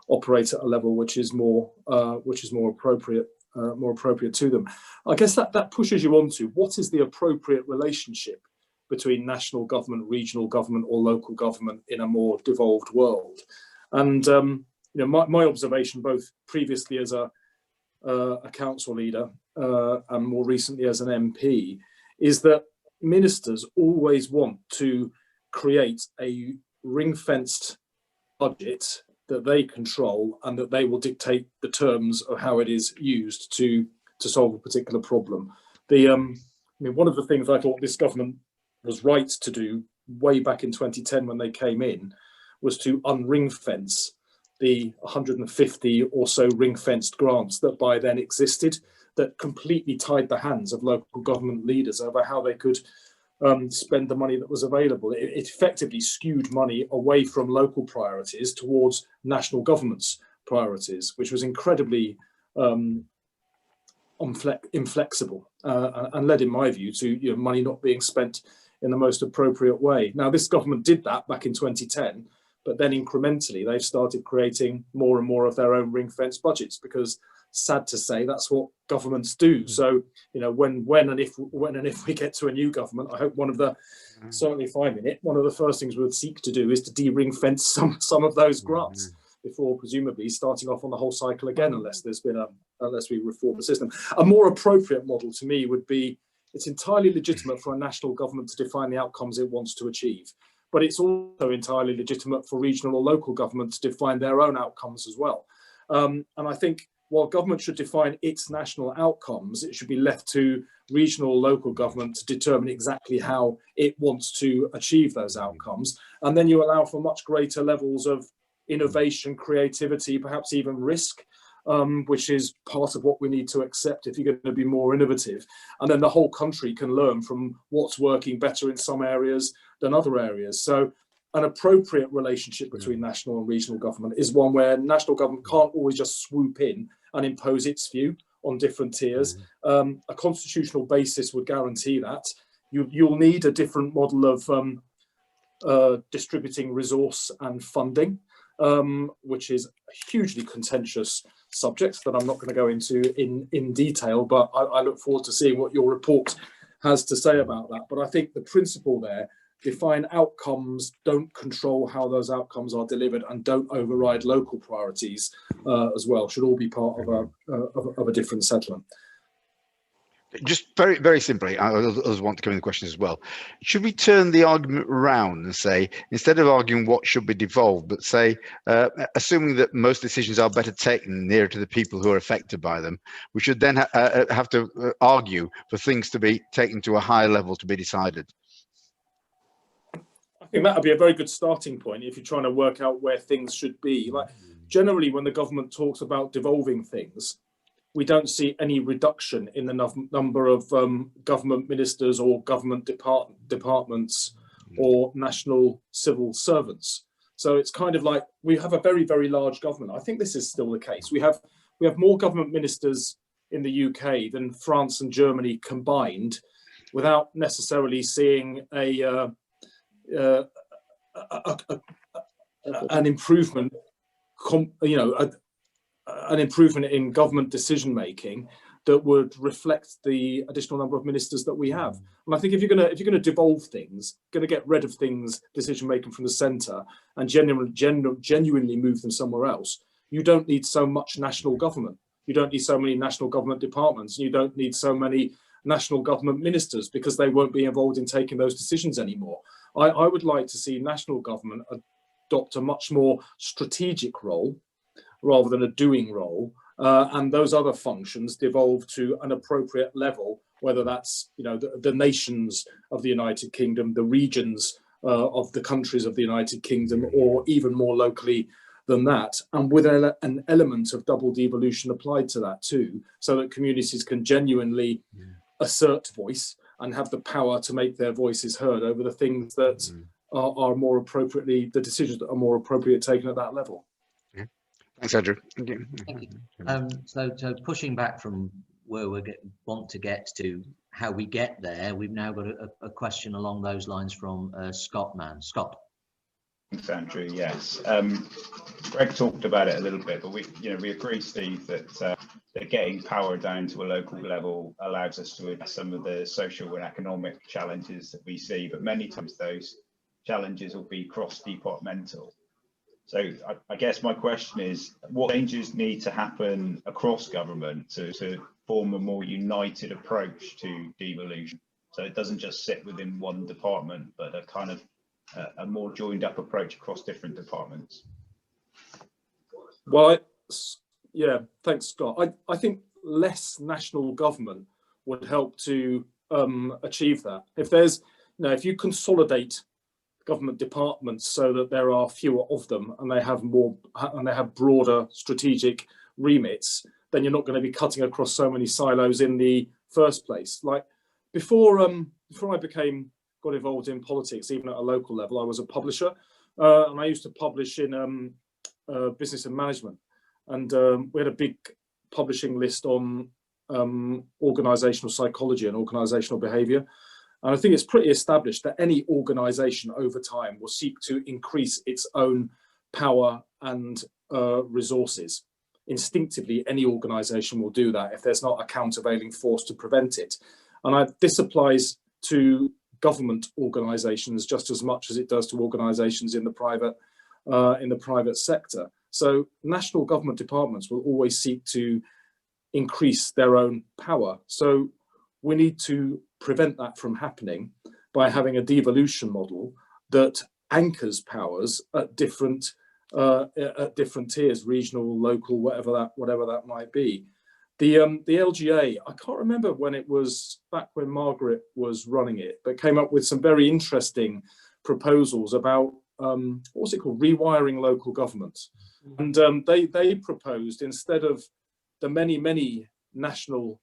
operate at a level which is more appropriate to them. I guess that pushes you on to what is the appropriate relationship between national government, regional government, or local government in a more devolved world. And my observation, both previously as a council leader and more recently as an MP, is that ministers always want to create a ring-fenced budget that they control and that they will dictate the terms of how it is used to solve a particular problem. One of the things I thought this government was right to do way back in 2010 when they came in was to unring-fence the 150 or so ring-fenced grants that by then existed, that completely tied the hands of local government leaders over how they could spend the money that was available. It effectively skewed money away from local priorities towards national government's priorities, which was incredibly inflexible and led, in my view, to money not being spent in the most appropriate way. Now, this government did that back in 2010, but then incrementally they've started creating more and more of their own ring-fence budgets, because sad to say, that's what governments do. So, when and if we get to a new government, I hope certainly if I'm in it, one of the first things we would seek to do is to de-ring fence some of those grants before presumably starting off on the whole cycle again, unless we reform the system. A more appropriate model to me would be, it's entirely legitimate for a national government to define the outcomes it wants to achieve, but it's also entirely legitimate for regional or local government to define their own outcomes as well. And I think while government should define its national outcomes, it should be left to regional or local government to determine exactly how it wants to achieve those outcomes. And then you allow for much greater levels of innovation, creativity, perhaps even risk, which is part of what we need to accept if you're going to be more innovative. And then the whole country can learn from what's working better in some areas than other areas. So an appropriate relationship between national and regional government is one where national government can't always just swoop in and impose its view on different tiers. A constitutional basis would guarantee that. You'll need a different model of distributing resource and funding, which is a hugely contentious subject that I'm not going to go into in detail, but I look forward to seeing what your report has to say about that. But I think the principle there, define outcomes, don't control how those outcomes are delivered, and don't override local priorities as well, should all be part of a different settlement. Just very, very simply, others want to come in the question as well. Should we turn the argument around and say, instead of arguing what should be devolved, but say, assuming that most decisions are better taken nearer to the people who are affected by them, we should then have to argue for things to be taken to a higher level to be decided? I think that would be a very good starting point if you're trying to work out where things should be. Like, generally, when the government talks about devolving things, we don't see any reduction in the number of government ministers or government departments or national civil servants. So it's kind of like we have a very, very large government. I think this is still the case. We have more government ministers in the UK than France and Germany combined, without necessarily seeing an improvement, an improvement in government decision making that would reflect the additional number of ministers that we have. And I think if you're going to devolve things, going to get rid of things, decision making from the centre, and genuinely move them somewhere else, you don't need so much national government. You don't need so many national government departments. You don't need so many national government ministers, because they won't be involved in taking those decisions anymore. I would like to see national government adopt a much more strategic role rather than a doing role, and those other functions devolve to an appropriate level, whether that's the nations of the United Kingdom, the regions of the countries of the United Kingdom, or even more locally than that, and with an element of double devolution applied to that too, so that communities can genuinely assert voice and have the power to make their voices heard over the things that are more appropriately, the decisions that are more appropriate taken at that level. Thanks, Andrew. Thank you. So pushing back from where we want to get to how we get there, we've now got a question along those lines from Scott Mann. Scott. Thanks, Andrew. Yes, Greg talked about it a little bit, but we agree, Steve, that getting power down to a local level allows us to address some of the social and economic challenges that we see, but many times those challenges will be cross-departmental. So I guess my question is, what changes need to happen across government to form a more united approach to devolution? So it doesn't just sit within one department, but a kind of a more joined up approach across different departments. Well, yeah, thanks, Scott. I think less national government would help to achieve that. If there's, if you consolidate government departments so that there are fewer of them and they have broader strategic remits, then you're not going to be cutting across so many silos in the first place. Like before I got involved in politics, even at a local level, I was a publisher, and I used to publish in business and management, and we had a big publishing list on organizational psychology and organizational behavior. And I think it's pretty established that any organization over time will seek to increase its own power and resources. Instinctively, any organization will do that if there's not a countervailing force to prevent it. And this applies to government organizations just as much as it does to organizations in the private sector. So national government departments will always seek to increase their own power. So we need to prevent that from happening by having a devolution model that anchors powers at different tiers, regional, local, whatever that might be. The LGA, I can't remember when it was, back when Margaret was running it, but came up with some very interesting proposals about what's it called, rewiring local governments. And they proposed, instead of the many national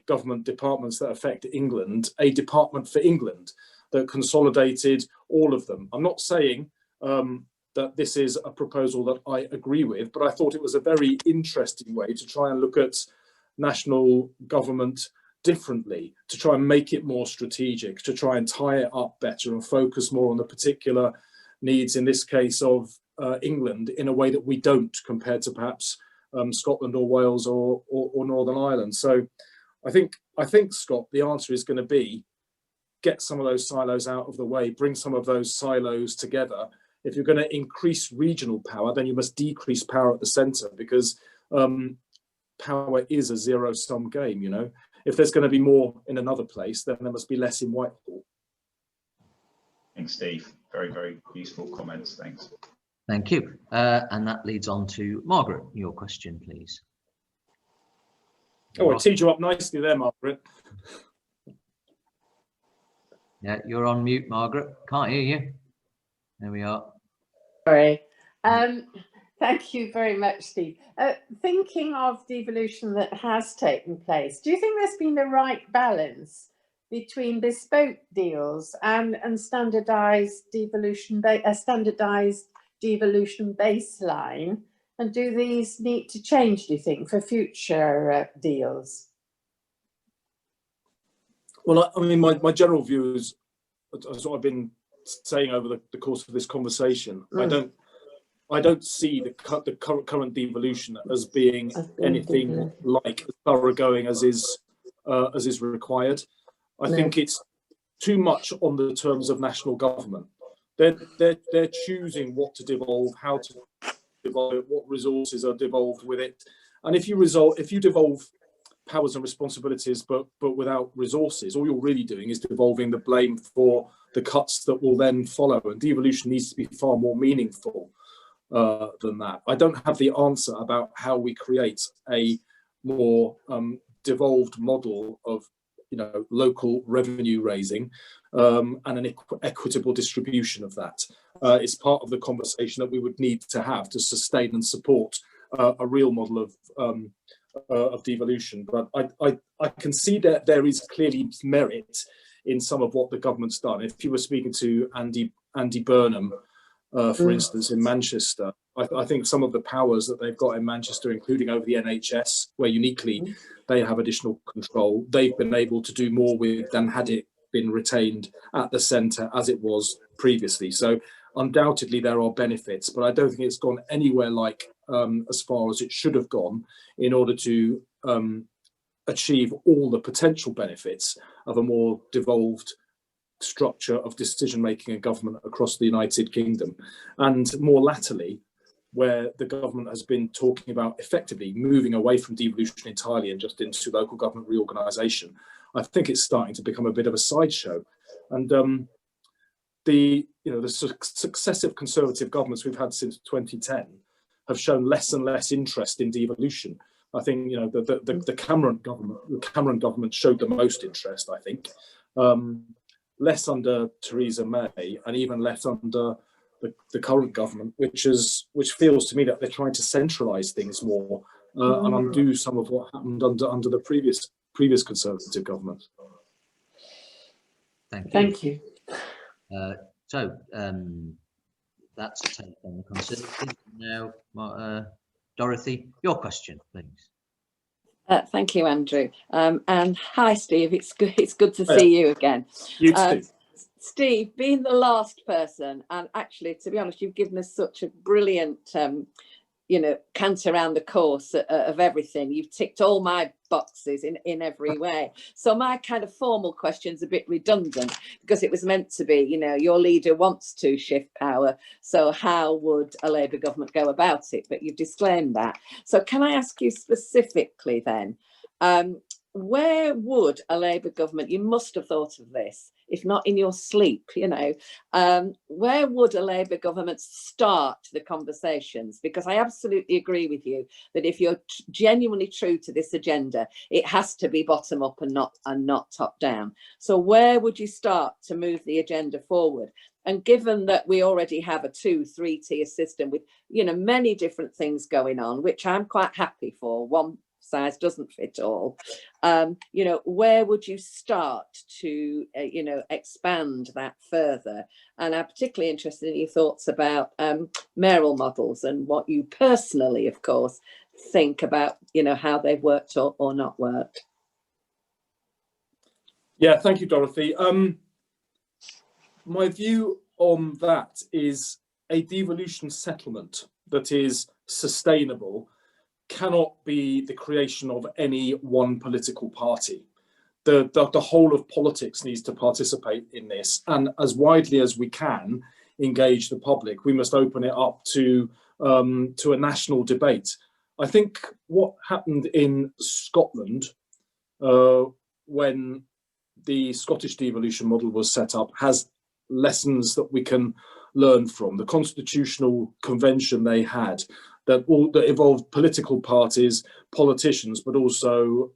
government departments that affect England, a department for England that consolidated all of them. I'm not saying that this is a proposal that I agree with, but I thought it was a very interesting way to try and look at national government differently, to try and make it more strategic, to try and tie it up better and focus more on the particular needs, in this case of England, in a way that we don't compared to perhaps Scotland or Wales or Northern Ireland. So I think, Scott, the answer is going to be get some of those silos out of the way, bring some of those silos together. If you're going to increase regional power, then you must decrease power at the centre, because power is a zero-sum game. If there's going to be more in another place, then there must be less in Whitehall. Thanks, Steve. Very, very useful comments. Thanks. Thank you. And that leads on to Margaret. Your question, please. Oh, I teed you up nicely there, Margaret. Yeah, you're on mute, Margaret. Can't hear you. There we are. Sorry. Thank you very much, Steve. Thinking of devolution that has taken place, do you think there's been the right balance between bespoke deals and standardised devolution, a standardised devolution baseline? And do these need to change, do you think, for future deals? Well, I mean, my general view is, as I've been saying over the course of this conversation, I don't see the current devolution as being anything like as thoroughgoing as is required. I think it's too much on the terms of national government. They're choosing what to devolve, how to devolve it, what resources are devolved with it. And if you devolve powers and responsibilities but without resources, all you're really doing is devolving the blame for the cuts that will then follow. And devolution needs to be far more meaningful than that. I don't have the answer about how we create a more devolved model of local revenue raising and an equitable distribution of that. It's part of the conversation that we would need to have to sustain and support a real model of devolution. But I can see that there is clearly merit in some of what the government's done. If you were speaking to Andy Burnham, for instance, in Manchester, I think some of the powers that they've got in Manchester, including over the NHS, where uniquely they have additional control, they've been able to do more with than had it been retained at the centre as it was previously. So undoubtedly there are benefits, but I don't think it's gone anywhere like as far as it should have gone in order to achieve all the potential benefits of a more devolved structure of decision making and government across the United Kingdom. And more latterly, where the government has been talking about effectively moving away from devolution entirely and just into local government reorganisation, I think it's starting to become a bit of a sideshow. And the successive Conservative governments we've had since 2010 have shown less and less interest in devolution. I think the Cameron government showed the most interest, I think, less under Theresa May and even less under the current government, which feels to me that they're trying to centralise things more and undo some of what happened under the previous Conservative government. Thank you. Thank you. So that's a take on the Conservatives. Now, Dorothy, your question, please. Thank you, Andrew. And hi, Steve. It's good to see you again. You too. Steve, being the last person, and actually, to be honest, you've given us such a brilliant, cant around the course of everything. You've ticked all my boxes in every way. So my kind of formal question's a bit redundant because it was meant to be, your leader wants to shift power. So how would a Labour government go about it? But you've disclaimed that. So can I ask you specifically then, where would a Labour government, you must have thought of this, if not in your sleep, where would a Labour government start the conversations? Because I absolutely agree with you that if you're genuinely true to this agenda, it has to be bottom up and not top down. So where would you start to move the agenda forward? And given that we already have a 2-3-tier system with, many different things going on, which I'm quite happy for, one size doesn't fit all, where would you start to expand that further? And I'm particularly interested in your thoughts about mayoral models and what you personally, of course, think about how they've worked or not worked. Yeah, thank you, Dorothy. My view on that is a devolution settlement that is sustainable cannot be the creation of any one political party. The whole of politics needs to participate in this, and as widely as we can engage the public. We must open it up to a national debate. I think what happened in Scotland when the Scottish devolution model was set up has lessons that we can learn from. The constitutional convention they had that involved political parties, politicians, but also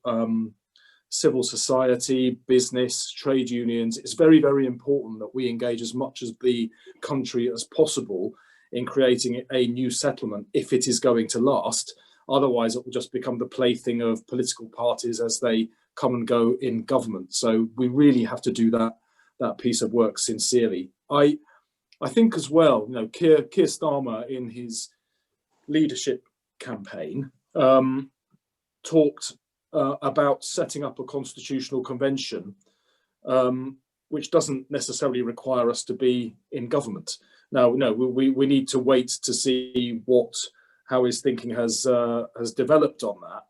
civil society, business, trade unions. It's very, very important that we engage as much as the country as possible in creating a new settlement if it is going to last. Otherwise, it will just become the plaything of political parties as they come and go in government. So we really have to do that piece of work sincerely. I think as well, Keir Starmer in his leadership campaign talked about setting up a constitutional convention, which doesn't necessarily require us to be in government. Now, no, we need to wait to see how his thinking has developed on that.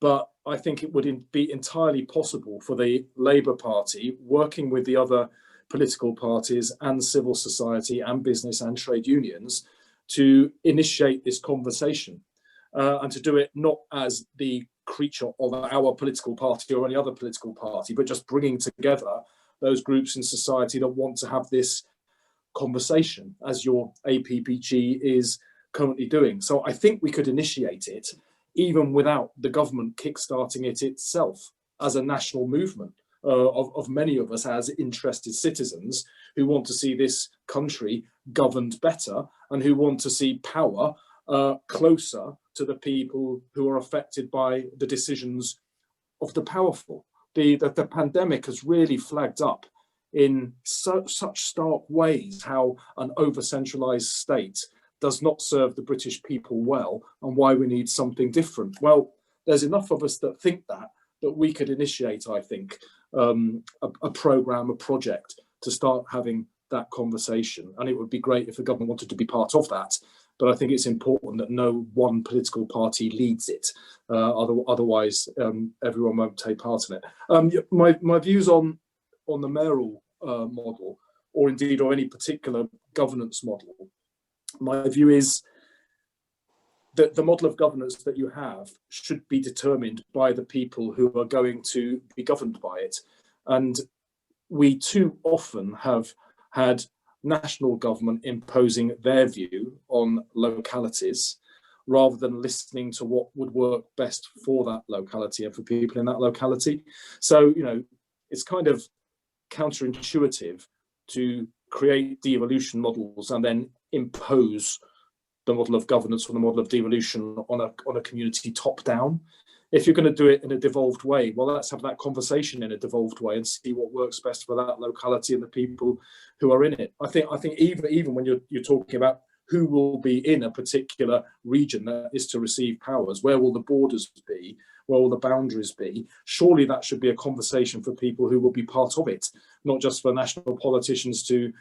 But I think it would be entirely possible for the Labour Party, working with the other political parties and civil society and business and trade unions, to initiate this conversation and to do it not as the creature of our political party or any other political party, but just bringing together those groups in society that want to have this conversation, as your APPG is currently doing. So I think we could initiate it even without the government kickstarting it itself as a national movement of many of us as interested citizens who want to see this country governed better and who want to see power closer to the people who are affected by the decisions of the powerful. The pandemic has really flagged up in such stark ways how an over-centralised state does not serve the British people well and why we need something different. Well, there's enough of us that think that we could initiate, I think, a programme, a project to start having that conversation, and it would be great if the government wanted to be part of that. But I think it's important that no one political party leads it. Otherwise, everyone won't take part in it. My views on the mayoral model, or indeed or any particular governance model, my view is that the model of governance that you have should be determined by the people who are going to be governed by it. And we too often have had national government imposing their view on localities rather than listening to what would work best for that locality and for people in that locality. So, you know, it's kind of counterintuitive to create devolution models and then impose the model of governance or the model of devolution on a community top down. If you're going to do it in a devolved way, well, let's have that conversation in a devolved way and see what works best for that locality and the people who are in it. I think even when you're talking about who will be in a particular region that is to receive powers, where will the borders be, where will the boundaries be? Surely that should be a conversation for people who will be part of it, not just for national politicians to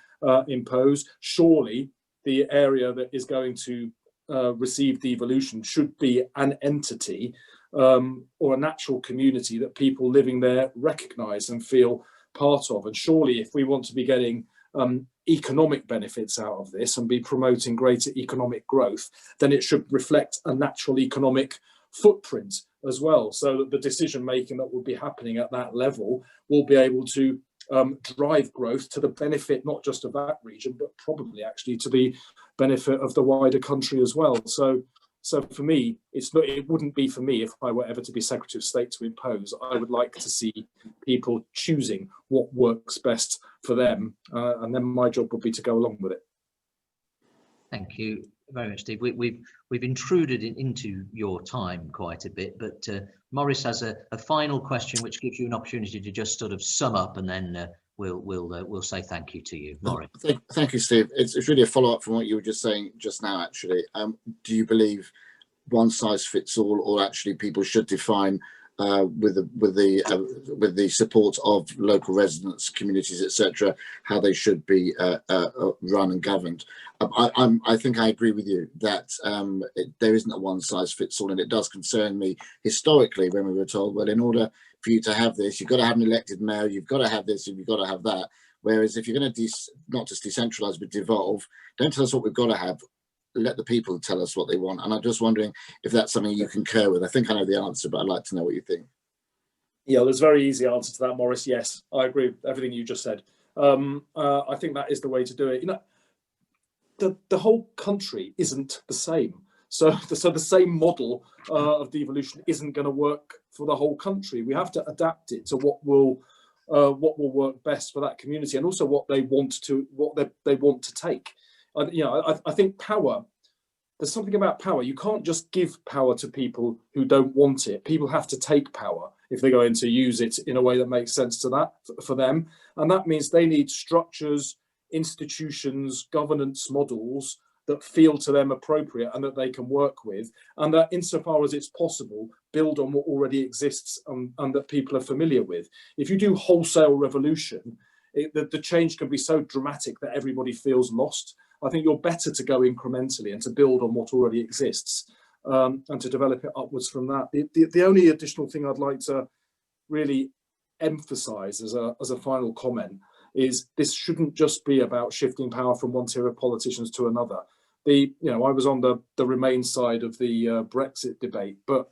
impose. Surely the area that is going to receive devolution should be an entity or a natural community that people living there recognise and feel part of. And surely if we want to be getting economic benefits out of this and be promoting greater economic growth, then it should reflect a natural economic footprint as well, so that the decision making that will be happening at that level will be able to drive growth to the benefit not just of that region, but probably actually to the benefit of the wider country as well. So for me, it wouldn't be for me if I were ever to be Secretary of State to impose. I would like to see people choosing what works best for them, and then my job would be to go along with it. Thank you very much, Steve. We've intruded into your time quite a bit, but Maurice has a final question which gives you an opportunity to just sort of sum up, and then we'll say thank you to you, Maurice. Thank you, Steve. It's really a follow-up from what you were just saying just now, actually. Do you believe one size fits all, or actually people should define with the support of local residents, communities, etc., how they should be run and governed? I think I agree with you that there isn't a one size fits all, and it does concern me historically when we were told, well, in order for you to have this, you've got to have an elected mayor, you've got to have this, and you've got to have that. Whereas if you're going to not just decentralise but devolve, don't tell us what we've got to have. Let the people tell us what they want. And I'm just wondering if that's something you concur with. I think I know the answer, but I'd like to know what you think. Yeah, there's a very easy answer to that, Maurice. Yes, I agree with everything you just said. I think that is the way to do it. You know, the whole country isn't the same. So the same model of devolution isn't going to work for the whole country. We have to adapt it to what will work best for that community, and also what they want to take. You know, I think power, there's something about power. You can't just give power to people who don't want it. People have to take power if they're going to use it in a way that makes sense to that for them. And that means they need structures, institutions, governance models that feel to them appropriate and that they can work with, and that insofar as it's possible, build on what already exists and that people are familiar with. If you do wholesale revolution, the change can be so dramatic that everybody feels lost. I think you're better to go incrementally and to build on what already exists and to develop it upwards from that. The only additional thing I'd like to really emphasize as a final comment is this shouldn't just be about shifting power from one tier of politicians to another. I was on the Remain side of the Brexit debate, but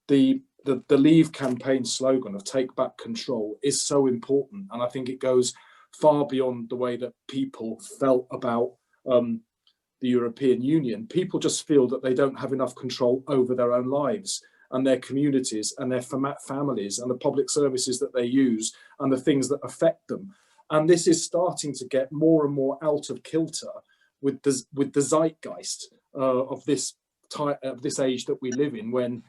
the Leave campaign slogan of "Take Back Control" is so important, and I think it goes far beyond the way that people felt about the European Union. People just feel that they don't have enough control over their own lives and their communities and their families and the public services that they use and the things that affect them. And this is starting to get more and more out of kilter with the zeitgeist of this age that we live in, when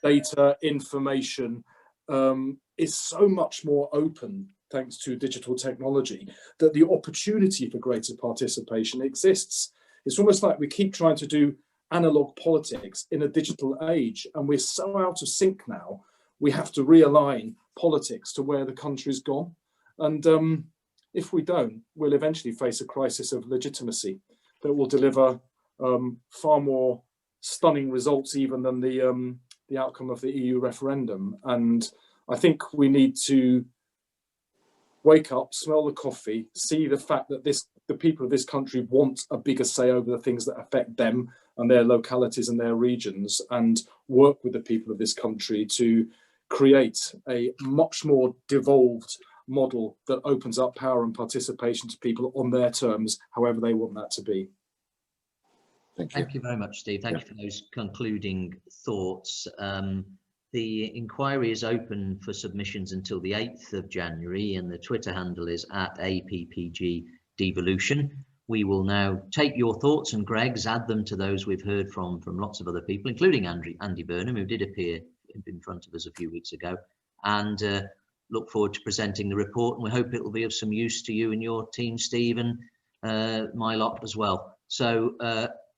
data information is so much more open thanks to digital technology, that the opportunity for greater participation exists. It's almost like we keep trying to do analog politics in a digital age, and we're so out of sync now, we have to realign politics to where the country's gone. And If we don't, we'll eventually face a crisis of legitimacy that will deliver far more stunning results even than the outcome of the EU referendum. And I think we need to wake up, smell the coffee, see the fact that the people of this country want a bigger say over the things that affect them and their localities and their regions, and work with the people of this country to create a much more devolved model that opens up power and participation to people on their terms, however they want that to be. Thank you very much, Steve. Thank you for those concluding thoughts. The inquiry is open for submissions until the 8th of January, and the Twitter handle is @APPG Devolution. We will now take your thoughts and Greg's, add them to those we've heard from lots of other people, including Andy Burnham, who did appear in front of us a few weeks ago, and look forward to presenting the report. And we hope it will be of some use to you and your team, Steve, and my lot as well. So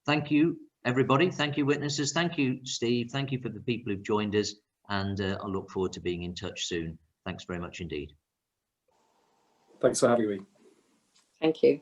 thank you, everybody. Thank you, witnesses. Thank you, Steve. Thank you for the people who've joined us. And I look forward to being in touch soon. Thanks very much indeed. Thanks for having me. Thank you.